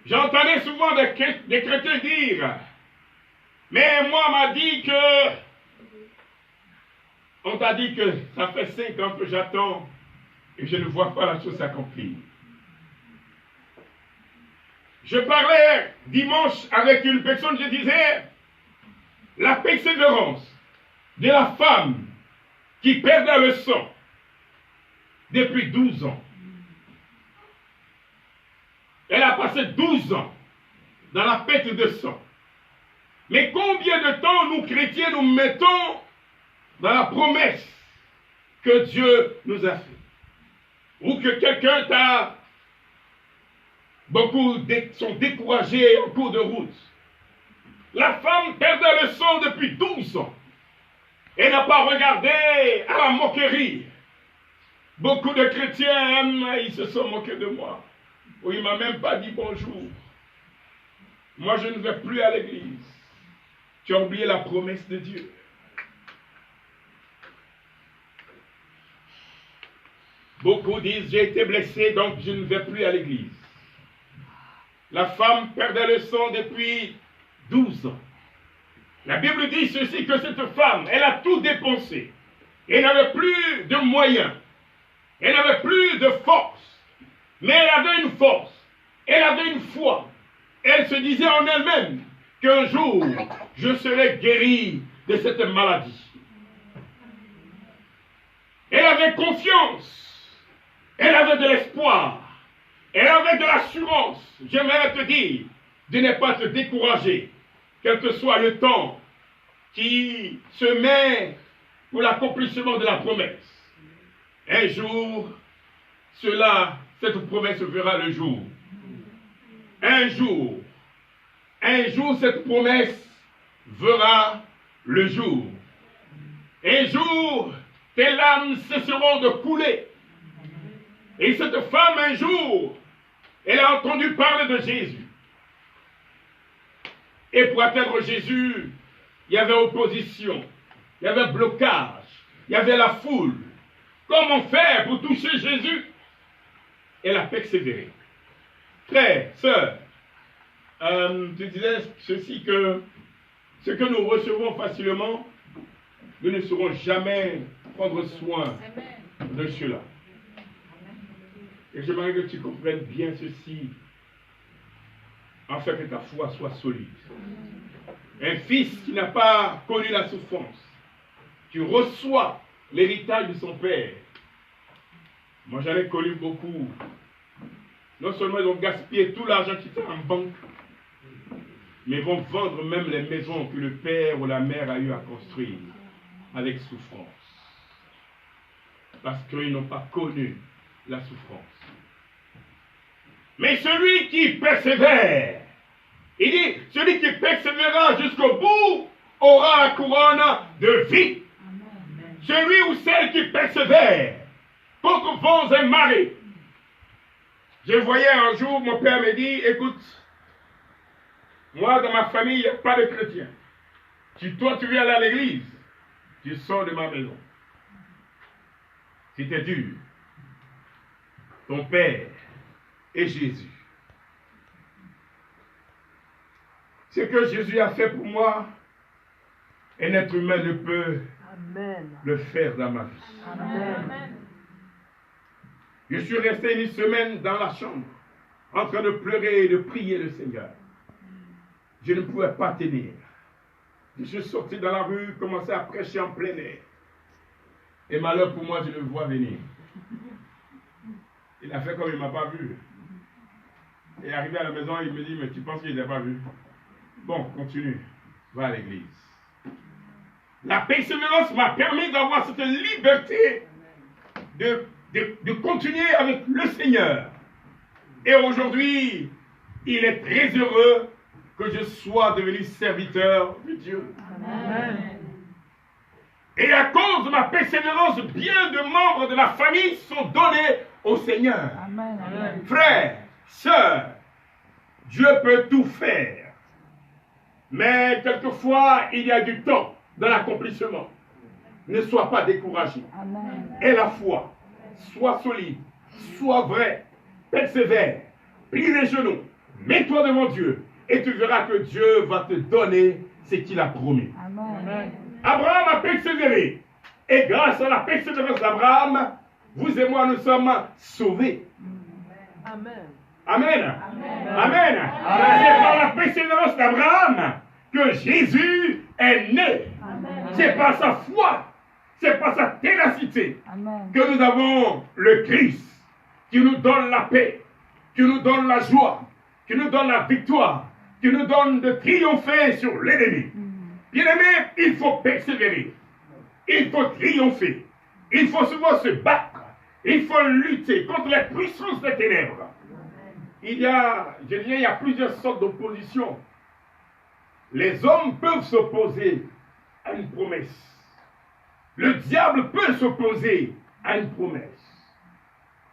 J'entendais souvent des chrétiens dire, mais moi on m'a dit que, on t'a dit que ça fait 5 ans que j'attends et je ne vois pas la chose s'accomplir. Je parlais dimanche avec une personne, je disais, la persévérance de la femme qui perdait le sang depuis 12 ans. Elle a passé 12 ans dans la perte de sang. Mais combien de temps nous chrétiens nous mettons dans la promesse que Dieu nous a fait? Ou que quelqu'un t'a... Beaucoup sont découragés en cours de route. La femme perdait le sang depuis 12 ans. Elle n'a pas regardé à la moquerie. Beaucoup de chrétiens, ils se sont moqués de moi. Ou il ne m'a même pas dit bonjour. Moi, je ne vais plus à l'église. Tu as oublié la promesse de Dieu. Beaucoup disent, j'ai été blessé, donc je ne vais plus à l'église. La femme perdait le sang depuis 12 ans. La Bible dit ceci, que cette femme, elle a tout dépensé. Elle n'avait plus de moyens. Elle n'avait plus de force. Mais elle avait une force. Elle avait une foi. Elle se disait en elle-même qu'un jour, je serai guérie de cette maladie. Elle avait confiance. Elle avait de l'espoir. Elle avait de l'assurance. J'aimerais te dire de ne pas te décourager, quel que soit le temps qui se met pour l'accomplissement de la promesse. Un jour, cette promesse verra le jour. Un jour, un jour cette promesse verra le jour. Un jour, tes larmes cesseront de couler. Et cette femme, un jour, elle a entendu parler de Jésus. Et pour atteindre Jésus, il y avait opposition, il y avait blocage, il y avait la foule. Comment faire pour toucher Jésus? Elle a persévéré. Frère, sœur, tu disais ceci que ce que nous recevons facilement, nous ne saurons jamais prendre soin de cela. Et j'aimerais que tu comprennes bien ceci, afin que ta foi soit solide. Un fils qui n'a pas connu la souffrance, qui reçoit l'héritage de son père. Moi, j'en ai connu beaucoup. Non seulement ils ont gaspillé tout l'argent qui était en banque, mais ils vont vendre même les maisons que le père ou la mère a eu à construire avec souffrance. Parce qu'ils n'ont pas connu la souffrance. Mais celui qui persévère, il dit, celui qui persévérera jusqu'au bout aura la couronne de vie. Amen. Celui ou celle qui persévère contre vents et marées. Je voyais un jour, mon père me dit, écoute, moi dans ma famille, il n'y a pas de chrétiens. Si toi tu viens aller à l'église, tu sors de ma maison. C'était dur. Ton père et Jésus. Ce que Jésus a fait pour moi, un être humain ne peut le faire dans ma vie. Amen. Je suis resté une semaine dans la chambre, en train de pleurer et de prier le Seigneur. Je ne pouvais pas tenir. Je suis sorti dans la rue, commencé à prêcher en plein air. Et malheur pour moi, je le vois venir. Il a fait comme il ne m'a pas vu. Et arrivé à la maison, il me dit, mais tu penses qu'il n'a pas vu? Bon, continue. Va à l'église. La persévérance m'a permis d'avoir cette liberté de continuer avec le Seigneur. Et aujourd'hui, il est très heureux que je sois devenu serviteur de Dieu. Amen. Et à cause de ma persévérance, bien de membres de la famille sont donnés au Seigneur. Amen. Amen. Frères, sœurs, Dieu peut tout faire. Mais quelquefois, il y a du temps dans l'accomplissement. Ne sois pas découragé. Amen. Aie la foi. Sois solide. Sois vrai. Persévère. Plie les genoux. Mets-toi devant Dieu. Et tu verras que Dieu va te donner ce qu'il a promis. Amen. Abraham a persévéré. Et grâce à la persévérance d'Abraham, vous et moi, nous sommes sauvés. Amen. Amen. Amen. Amen. Amen. C'est par la persévérance d'Abraham que Jésus est né. C'est par sa foi, c'est par sa ténacité Amen. Que nous avons le Christ qui nous donne la paix, qui nous donne la joie, qui nous donne la victoire, qui nous donne de triompher sur l'ennemi. Bien-aimé, il faut persévérer, il faut triompher, il faut souvent se battre, il faut lutter contre les puissances des ténèbres. Il y a plusieurs sortes d'opposition. Les hommes peuvent s'opposer à une promesse. Le diable peut s'opposer à une promesse.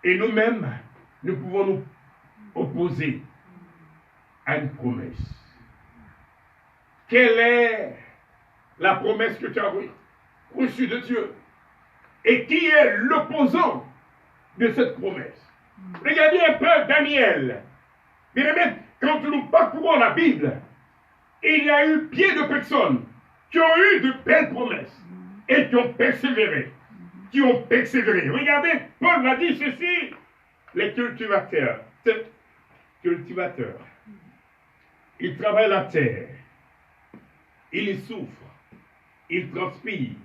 Et nous-mêmes, nous pouvons nous opposer à une promesse. Quelle est la promesse que tu as reçue de Dieu? Et qui est l'opposant de cette promesse? Regardez un peu Daniel. Bien aimé, quand nous parcourons la Bible, il y a eu bien de personnes qui ont eu de belles promesses et qui ont persévéré. Regardez, Paul m'a dit ceci, les cultivateurs, ils travaillent la terre, ils souffrent, ils transpirent,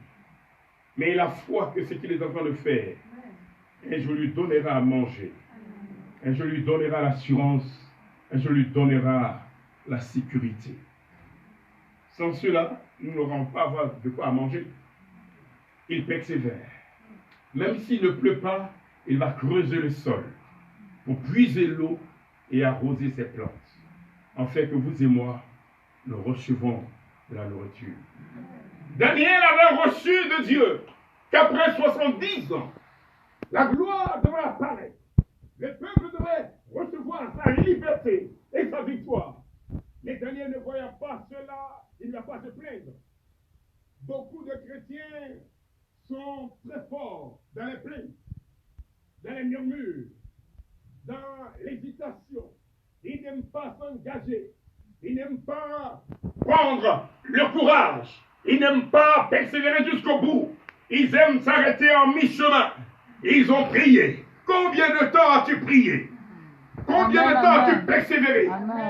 mais il a foi que ce qu'il est en train de faire, un jour lui donnera à manger, un jour lui donnera l'assurance, un jour lui donnera la sécurité. Sans cela, nous n'aurons pas avoir de quoi manger. Il persévère. Même s'il ne pleut pas, il va creuser le sol pour puiser l'eau et arroser ses plantes. En fait que vous et moi, nous recevons de la nourriture. Daniel avait reçu de Dieu qu'après 70 ans, la gloire devrait apparaître. Le peuple devrait recevoir sa liberté et sa victoire. Mais Daniel ne voyait pas cela, il ne va pas se plaindre. Beaucoup de chrétiens sont très forts dans les plaintes, dans les murmures, dans l'hésitation. Ils n'aiment pas s'engager. Ils n'aiment pas prendre le courage. Ils n'aiment pas persévérer jusqu'au bout. Ils aiment s'arrêter en mi-chemin. Ils ont prié. Combien de temps as-tu prié? Combien de temps as-tu persévéré?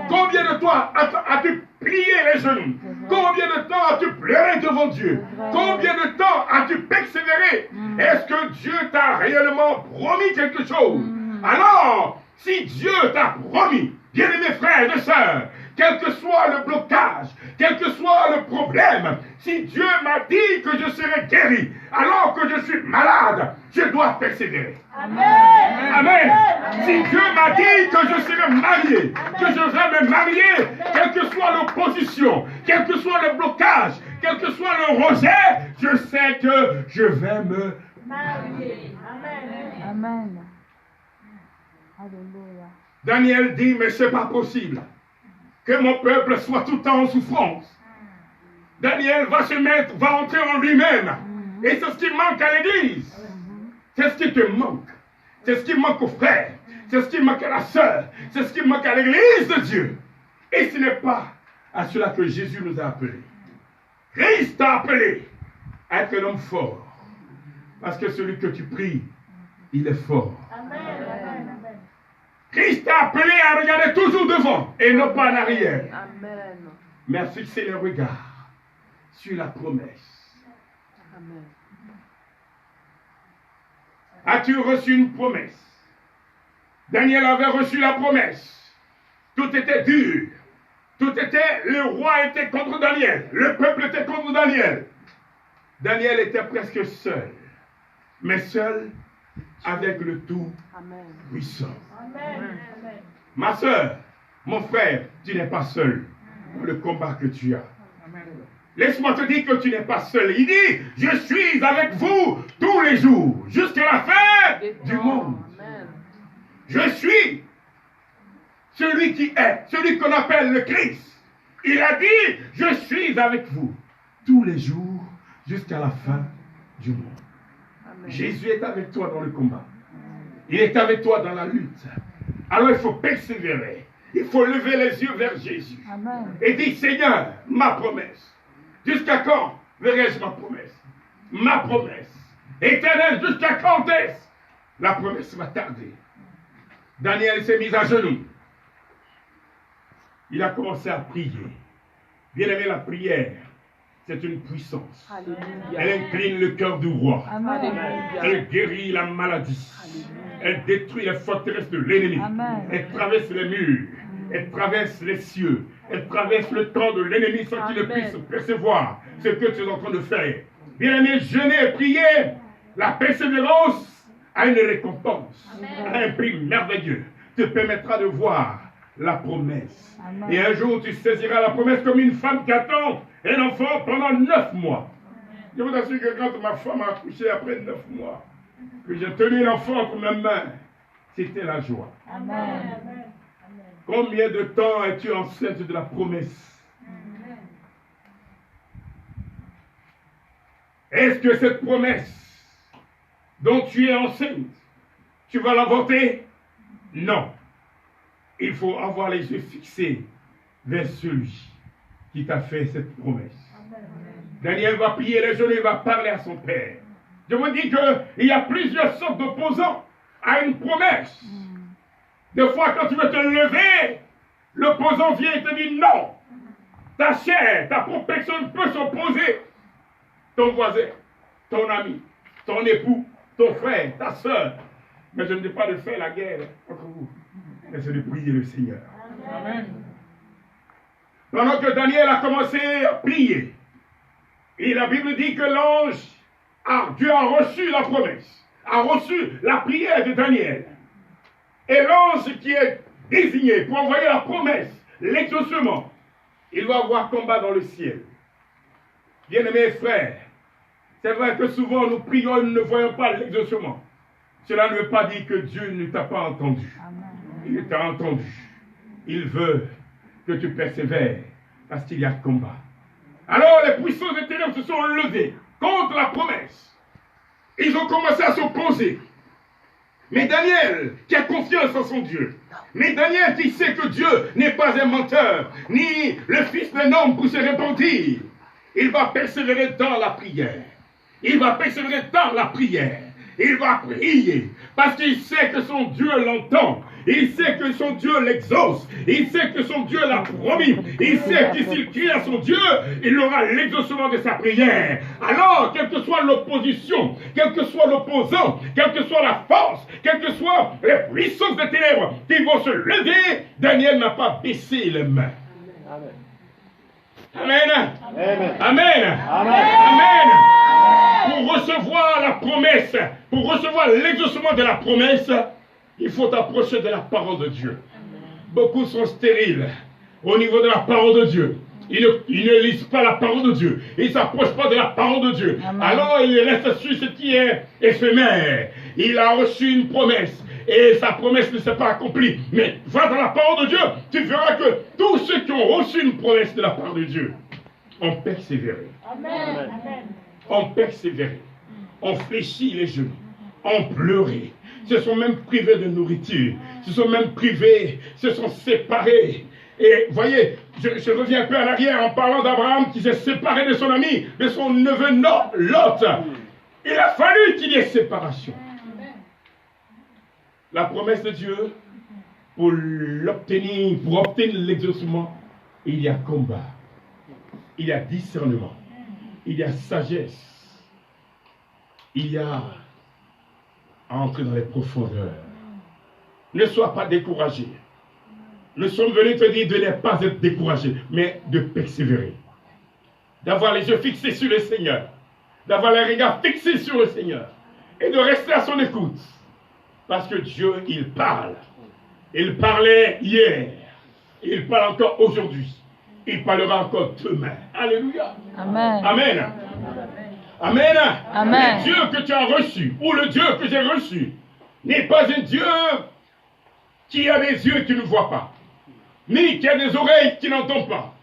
Combien de temps as-tu plié les genoux? Combien de temps as-tu pleuré devant Dieu? Combien de temps as-tu persévéré? Est-ce que Dieu t'a réellement promis quelque chose? Alors, si Dieu t'a promis, bien-aimés frères et sœurs, quel que soit le blocage, quel que soit le problème, si Dieu m'a dit que je serai guéri, alors que je suis malade, je dois persévérer. Amen. Amen. Si Dieu m'a dit que je serai marié, que je vais me marier, quelle que soit l'opposition, quel que soit le blocage, quel que soit le rejet, je sais que je vais me marier. Amen. Amen. Alléluia. Daniel dit, mais c'est pas possible que mon peuple soit tout le temps en souffrance. Daniel va entrer en lui-même. Et c'est ce qui manque à l'église. C'est ce qui te manque. C'est ce qui manque aux frères. C'est ce qui manque à la sœur. C'est ce qui manque à l'église de Dieu. Et ce n'est pas à cela que Jésus nous a appelés. Christ t'a appelé à être un homme fort. Parce que celui que tu pries, il est fort. Amen. Christ t'a appelé à regarder toujours devant et non pas en arrière. Amen. Mais à fixer le regard sur la promesse. Amen. As-tu reçu une promesse? Daniel avait reçu la promesse. Tout était dur. Le roi était contre Daniel. Le peuple était contre Daniel. Daniel était presque seul. Mais seul avec le Tout-Puissant. Amen. Ma soeur, mon frère, tu n'es pas seul dans le combat que tu as. Laisse-moi te dire que tu n'es pas seul. Il dit, je suis avec vous tous les jours, jusqu'à la fin du monde. Je suis celui qui est, celui qu'on appelle le Christ. Il a dit, je suis avec vous tous les jours, jusqu'à la fin du monde. Amen. Jésus est avec toi dans le combat. Il est avec toi dans la lutte. Alors il faut persévérer. Il faut lever les yeux vers Jésus. Amen. Et dire, Seigneur, ma promesse. Jusqu'à quand verrai-je ma promesse? Ma promesse. Éternel, jusqu'à quand est-ce? La promesse va tarder. Daniel s'est mis à genoux. Il a commencé à prier. Bien aimé, la prière, c'est une puissance. Alléluia. Elle incline le cœur du roi. Amen. Elle guérit la maladie. Alléluia. Elle détruit les forteresses de l'ennemi. Elle traverse les murs. Elle traverse les cieux. Elle traverse le temps de l'ennemi sans qu'il ne puisse percevoir ce que tu es en train de faire. Bien aimé, jeûner et prier, la persévérance a une récompense, a un prix merveilleux, te permettra de voir la promesse. Amen. Et un jour, tu saisiras la promesse comme une femme qui attend un enfant pendant 9 mois. Je vous assure que quand ma femme a accouché après 9 mois, que j'ai tenu l'enfant entre mes mains, c'était la joie. Amen. Combien de temps es-tu enceinte de la promesse? Est-ce que cette promesse dont tu es enceinte, tu vas l'avorter? Non. Il faut avoir les yeux fixés vers celui qui t'a fait cette promesse. Daniel va plier les genoux, il va parler à son père. Je vous dis qu'il y a plusieurs sortes d'opposants à une promesse. Des fois, quand tu veux te lever, l'opposant vient et te dit non. Ta chair, ta perfection peut s'opposer. Ton voisin, ton ami, ton époux, ton frère, ta soeur. Mais je ne dis pas de faire la guerre entre vous, mais c'est de prier le Seigneur. Amen. Pendant que Daniel a commencé à prier, et la Bible dit que l'ange, Dieu a reçu la promesse, a reçu la prière de Daniel. Et l'ange qui est désigné pour envoyer la promesse, l'exaucement, Il va y avoir combat dans le ciel. Bien-aimés frères, c'est vrai que souvent nous prions et nous ne voyons pas l'exaucement. Cela ne veut pas dire que Dieu ne t'a pas entendu. Il t'a entendu. Il veut que tu persévères parce qu'il y a combat. Alors les puissances des ténèbres se sont levées contre la promesse. Ils ont commencé à s'opposer. Mais Daniel, qui a confiance en son Dieu, mais Daniel qui sait que Dieu n'est pas un menteur, ni le fils d'un homme pour se repentir, il va persévérer dans la prière. Il va persévérer dans la prière. Il va prier parce qu'il sait que son Dieu l'entend. Il sait que son Dieu l'exauce. Il sait que son Dieu l'a promis. Il sait que s'il crie à son Dieu, il aura l'exaucement de sa prière. Alors, quelle que soit l'opposition, quel que soit l'opposant, quelle que soit la force, quelles que soient les puissances des ténèbres qui vont se lever, Daniel n'a pas baissé les mains. Amen. Amen. Amen. Amen. Amen. Pour recevoir la promesse, pour recevoir l'exaucement de la promesse, il faut approcher de la parole de Dieu. Beaucoup sont stériles au niveau de la parole de Dieu. Ils ne lisent pas la parole de Dieu. Ils ne s'approchent pas de la parole de Dieu. Amen. Alors ils restent sur ce qui est éphémère. Il a reçu une promesse. Et sa promesse ne s'est pas accomplie. Mais va dans la parole de Dieu, tu verras que tous ceux qui ont reçu une promesse de la part de Dieu ont persévéré. Amen. Ont persévéré. Ont fléchi les genoux. Ont pleuré. Se sont même privés de nourriture. Se sont même privés. Se sont séparés. Et voyez, je reviens un peu en arrière en parlant d'Abraham qui s'est séparé de son ami, de son neveu Lot. Il a fallu qu'il y ait séparation. La promesse de Dieu, pour l'obtenir, pour obtenir l'exaucement, il y a combat, il y a discernement, il y a sagesse, il y a à entrer dans les profondeurs. Ne sois pas découragé. Nous sommes venus te dire de ne pas être découragé, mais de persévérer. D'avoir les yeux fixés sur le Seigneur, d'avoir les regards fixés sur le Seigneur, et de rester à son écoute. Parce que Dieu, il parle. Il parlait hier. Il parle encore aujourd'hui. Il parlera encore demain. Alléluia. Amen. Amen. Amen. Amen. Le Dieu que tu as reçu, ou le Dieu que j'ai reçu, n'est pas un Dieu qui a des yeux qui ne voient pas, ni qui a des oreilles qui n'entendent pas,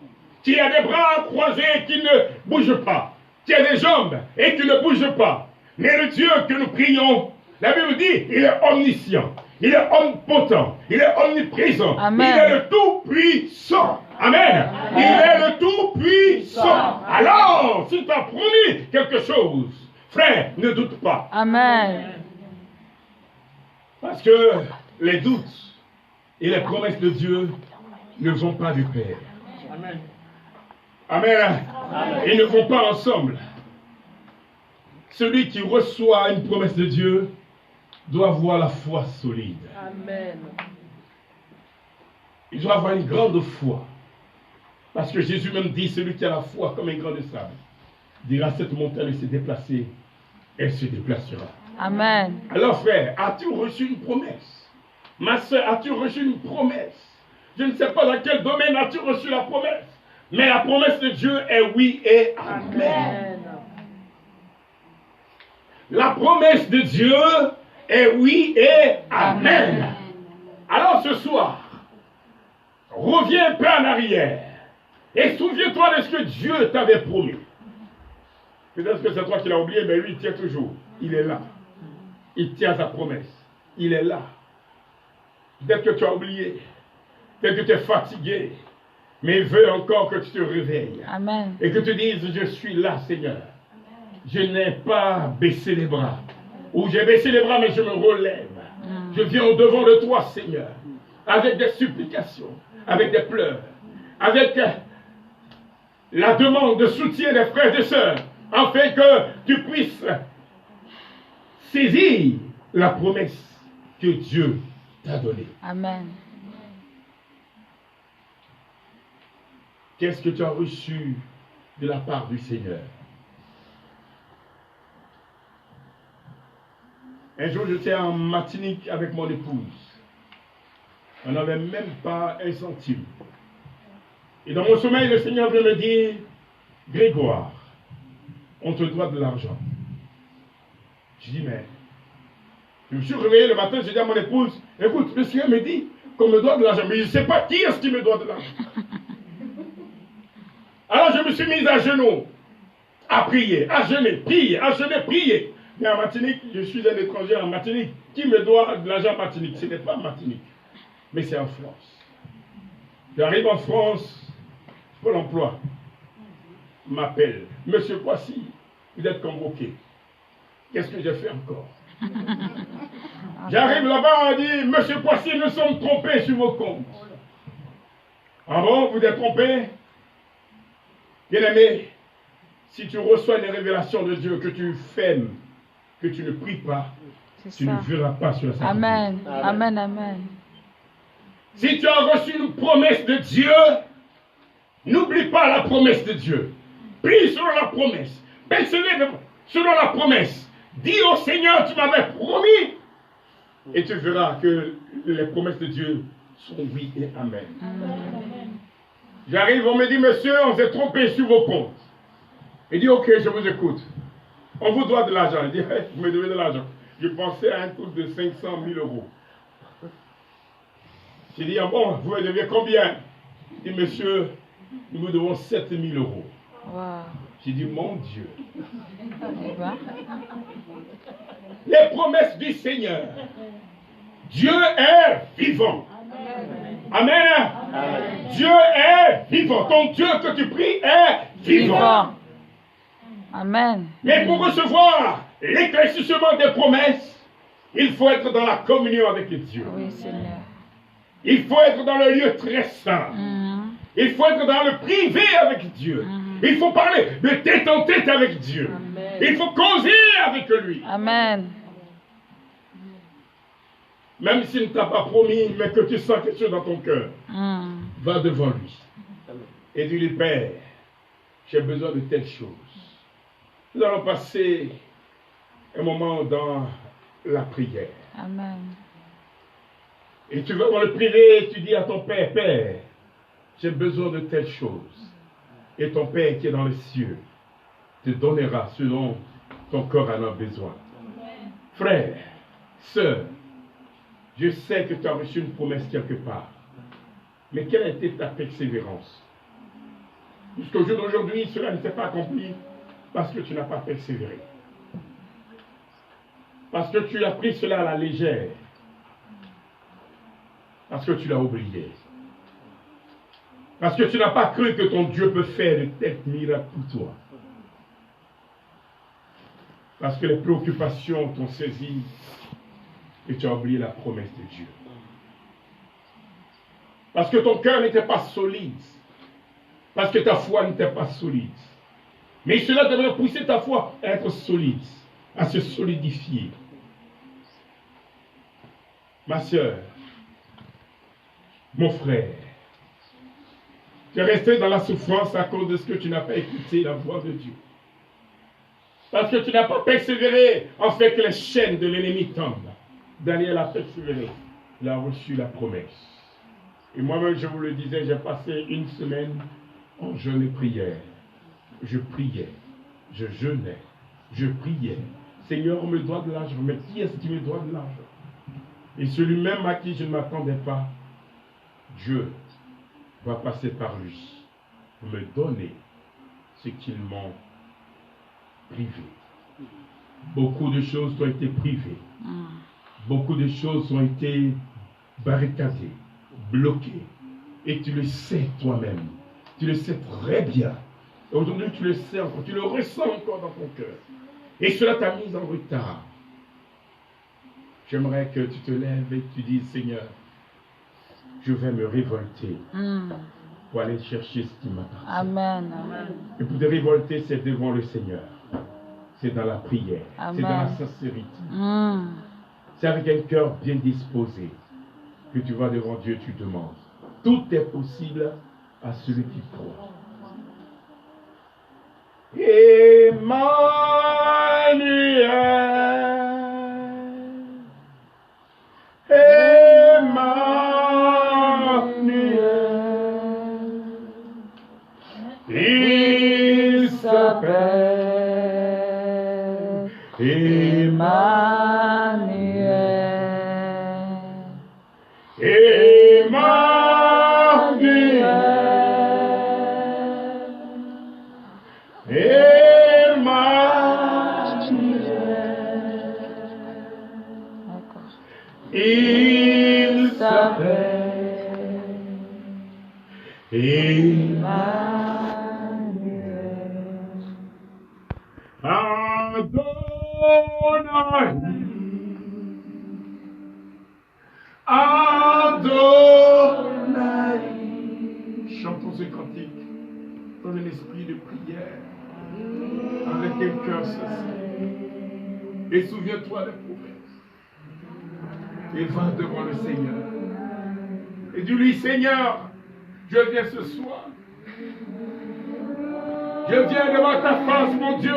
qui a des bras croisés qui ne bougent pas, qui a des jambes et qui ne bougent pas. Mais le Dieu que nous prions, la Bible dit, il est omniscient, il est omnipotent, il est omniprésent, Amen. Il est le tout-puissant. Amen. Amen. Il est le tout-puissant. Alors, s'il t'a promis quelque chose, frère, ne doute pas. Amen. Parce que les doutes et les promesses de Dieu ne vont pas du pair. Amen. Amen. Amen. Ils ne vont pas ensemble. Celui qui reçoit une promesse de Dieu doit avoir la foi solide. Amen. Il doit avoir une grande foi. Parce que Jésus même dit, celui qui a la foi comme un grain de sable, dira cette montagne de se déplacer, elle se déplacera. Amen. Alors frère, as-tu reçu une promesse? Ma soeur, as-tu reçu une promesse? Je ne sais pas dans quel domaine as-tu reçu la promesse, mais la promesse de Dieu est oui et amen. Amen. La promesse de Dieu est oui et amen. Amen. Alors ce soir, reviens un peu en arrière et souviens-toi de ce que Dieu t'avait promis. Peut-être que c'est toi qui l'as oublié, mais lui il tient toujours. Il est là. Il tient sa promesse. Il est là. Peut-être que tu as oublié. Peut-être que tu es fatigué. Mais il veut encore que tu te réveilles. Amen. Et que tu dises, je suis là, Seigneur. Je n'ai pas baissé les bras. Ou j'ai baissé les bras, mais je me relève. Je viens au-devant de toi, Seigneur. Avec des supplications. Avec des pleurs. Avec la demande de soutien des frères et sœurs. Afin que tu puisses saisir la promesse que Dieu t'a donnée. Amen. Qu'est-ce que tu as reçu de la part du Seigneur? Un jour, j'étais en Martinique avec mon épouse. On n'avait même pas un centime. Et dans mon sommeil, le Seigneur vient me dire, Grégoire, on te doit de l'argent. Je dis, mais je me suis réveillé le matin, j'ai dit à mon épouse, écoute, le Seigneur me dit qu'on me doit de l'argent, mais je ne sais pas qui est-ce qui me doit de l'argent. Alors je me suis mis à genoux, à prier, à jeûner, prier, à jeûner, prier. Mais en Martinique, je suis un étranger en Martinique. Qui me doit de l'argent en Martinique? Ce n'est pas en Martinique, mais c'est en France. J'arrive en France, Pôle emploi m'appelle. Monsieur Poissy, vous êtes convoqué. Qu'est-ce que j'ai fait encore? J'arrive là-bas, on dit, Monsieur Poissy, nous sommes trompés sur vos comptes. Ah bon, vous êtes trompé? Bien-aimé, si tu reçois une révélation de Dieu, que tu fermes, que tu ne pries pas, tu ne verras pas sur la salle. Amen. Amen. Amen. Si tu as reçu une promesse de Dieu, n'oublie pas la promesse de Dieu. Prie selon la promesse. Persévère selon la promesse. Dis au Seigneur, tu m'avais promis. Et tu verras que les promesses de Dieu sont oui et amen. J'arrive, on me dit, monsieur, on s'est trompé sur vos comptes. Il dit, ok, je vous écoute. On vous doit de l'argent. Il dit, hey, vous me devez de l'argent. Je pensais à un coût de 500 000 euros. J'ai dit, ah bon, vous me devez combien? Il dit, monsieur, nous vous devons 7 000 euros. Wow. J'ai dit, mon Dieu. Eh ben. Les promesses du Seigneur. Dieu est vivant. Amen. Amen. Dieu est vivant. Ton Dieu que tu pries est vivant. Amen. Mais pour recevoir l'éclaircissement des promesses, il faut être dans la communion avec Dieu. Oui, Seigneur. Il faut être dans le lieu très saint. Il faut être dans le privé avec Dieu. Il faut parler de tête en tête avec Dieu. Amen. Il faut causer avec lui. Amen. Même s'il ne t'a pas promis, mais que tu sens quelque chose dans ton cœur, va devant lui. Et dis-lui, Père, j'ai besoin de telle chose. Nous allons passer un moment dans la prière. Amen. Et tu vas dans le privé et tu dis à ton Père, Père, j'ai besoin de telle chose. Et ton Père qui est dans les cieux te donnera selon ton corps en a besoin. Frère, sœur, je sais que tu as reçu une promesse quelque part. Mais quelle a été ta persévérance? Jusqu'au jour d'aujourd'hui, cela ne s'est pas accompli parce que tu n'as pas persévéré. Parce que tu as pris cela à la légère. Parce que tu l'as oublié. Parce que tu n'as pas cru que ton Dieu peut faire de tels miracles pour toi. Parce que les préoccupations t'ont saisi et tu as oublié la promesse de Dieu. Parce que ton cœur n'était pas solide. Parce que ta foi n'était pas solide. Mais cela devrait pousser ta foi à être solide, à se solidifier. Ma soeur, mon frère, tu es resté dans la souffrance à cause de ce que tu n'as pas écouté la voix de Dieu. Parce que tu n'as pas persévéré en fait que les chaînes de l'ennemi tombent. Daniel a persévéré. Il a reçu la promesse. Et moi-même, je vous le disais, j'ai passé une semaine en jeûne et prière. Je priais, je jeûnais, je priais. Seigneur, on me doit de l'argent. Mais qui est-ce qui me doit de l'argent? Et celui-même à qui je ne m'attendais pas, Dieu va passer par lui pour me donner ce qu'ils m'ont privé. Beaucoup de choses ont été privées. Beaucoup de choses ont été barricadées, bloquées. Et tu le sais toi-même. Tu le sais très bien. Et aujourd'hui, tu le sais encore. Tu le ressens encore dans ton cœur. Et cela t'a mis en retard. J'aimerais que tu te lèves et que tu dises, Seigneur, je vais me révolter pour aller chercher ce qui m'appartient. Amen. Amen. Et pour te révolter, c'est devant le Seigneur. C'est dans la prière. Amen. C'est dans la sincérité. C'est avec un cœur bien disposé que tu vas devant Dieu, tu demandes. Tout est possible à celui qui croit. Emmanuel, Emmanuel, s'appelle Emmanuel. Il s'appelle Emmanuel. Adonai. Adonai. Chantons ce cantique dans un esprit de prière, avec un cœur sincère. Et souviens-toi des promesses. Et va devant le Seigneur. Et dis-lui, Seigneur, je viens ce soir. Je viens devant ta face, mon Dieu.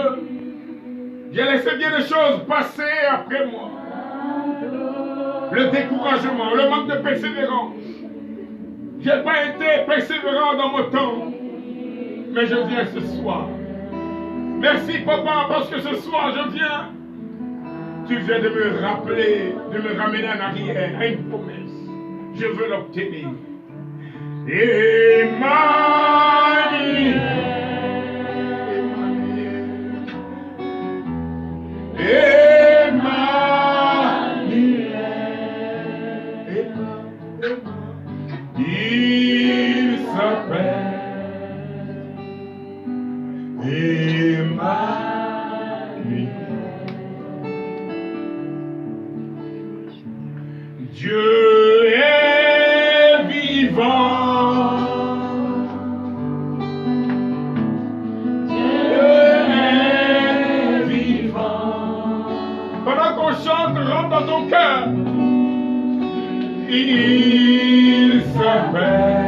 J'ai laissé bien des choses passer après moi. Le découragement, le manque de persévérance. Je n'ai pas été persévérant dans mon temps. Mais je viens ce soir. Merci, Papa, parce que ce soir, je viens. Tu viens de me rappeler, de me ramener en arrière à une promesse. Je veux l'obtenir. Emmanuel. Il s'appelle Emmanuel. Dieu est vivant. Dieu est vivant. Pendant qu'on chante, rentre dans ton cœur. Il s'appelle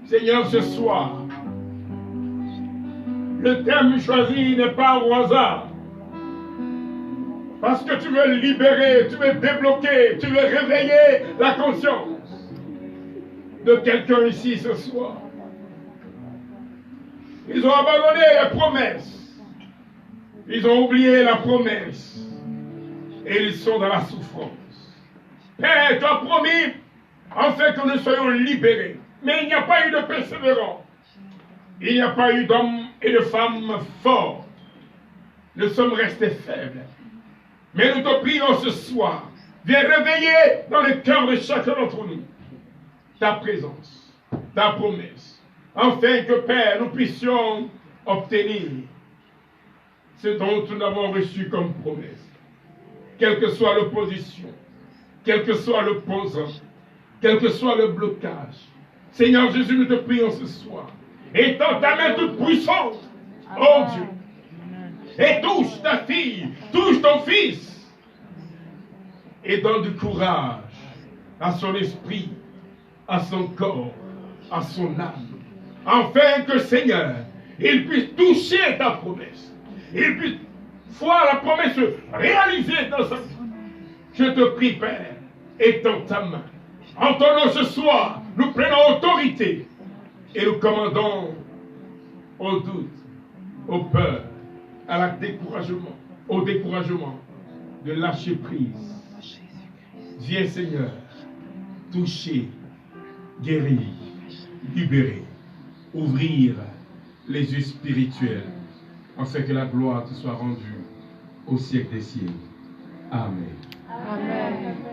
Seigneur, ce soir, le thème choisi n'est pas au hasard. Parce que tu veux libérer, tu veux débloquer, tu veux réveiller la conscience de quelqu'un ici ce soir. Ils ont abandonné les promesses. Ils ont oublié la promesse. Et ils sont dans la souffrance. Père, tu as promis, afin que nous soyons libérés. Mais il n'y a pas eu de persévérance. Il n'y a pas eu d'hommes et de femmes forts. Nous sommes restés faibles. Mais nous te prions ce soir. Viens réveiller dans le cœur de chacun d'entre nous ta présence, ta promesse. Afin que, Père, nous puissions obtenir ce dont nous avons reçu comme promesse. Quelle que soit l'opposition, quel que soit l'opposant, quel que soit le blocage. Seigneur Jésus, nous te prions ce soir. Étends ta main toute puissante, oh Dieu. Et touche ta fille, touche ton fils. Et donne du courage à son esprit, à son corps, à son âme. Afin que, Seigneur, il puisse toucher ta promesse. Il puisse voir la promesse se réaliser dans sa vie. Je te prie, Père, étends ta main. En ton nom ce soir, nous prenons autorité et nous commandons au doute, aux peurs, au découragement, de lâcher prise. Viens, Seigneur, toucher, guérir, libérer, ouvrir les yeux spirituels, afin que la gloire te soit rendue au siècle des siècles. Amen. Amen.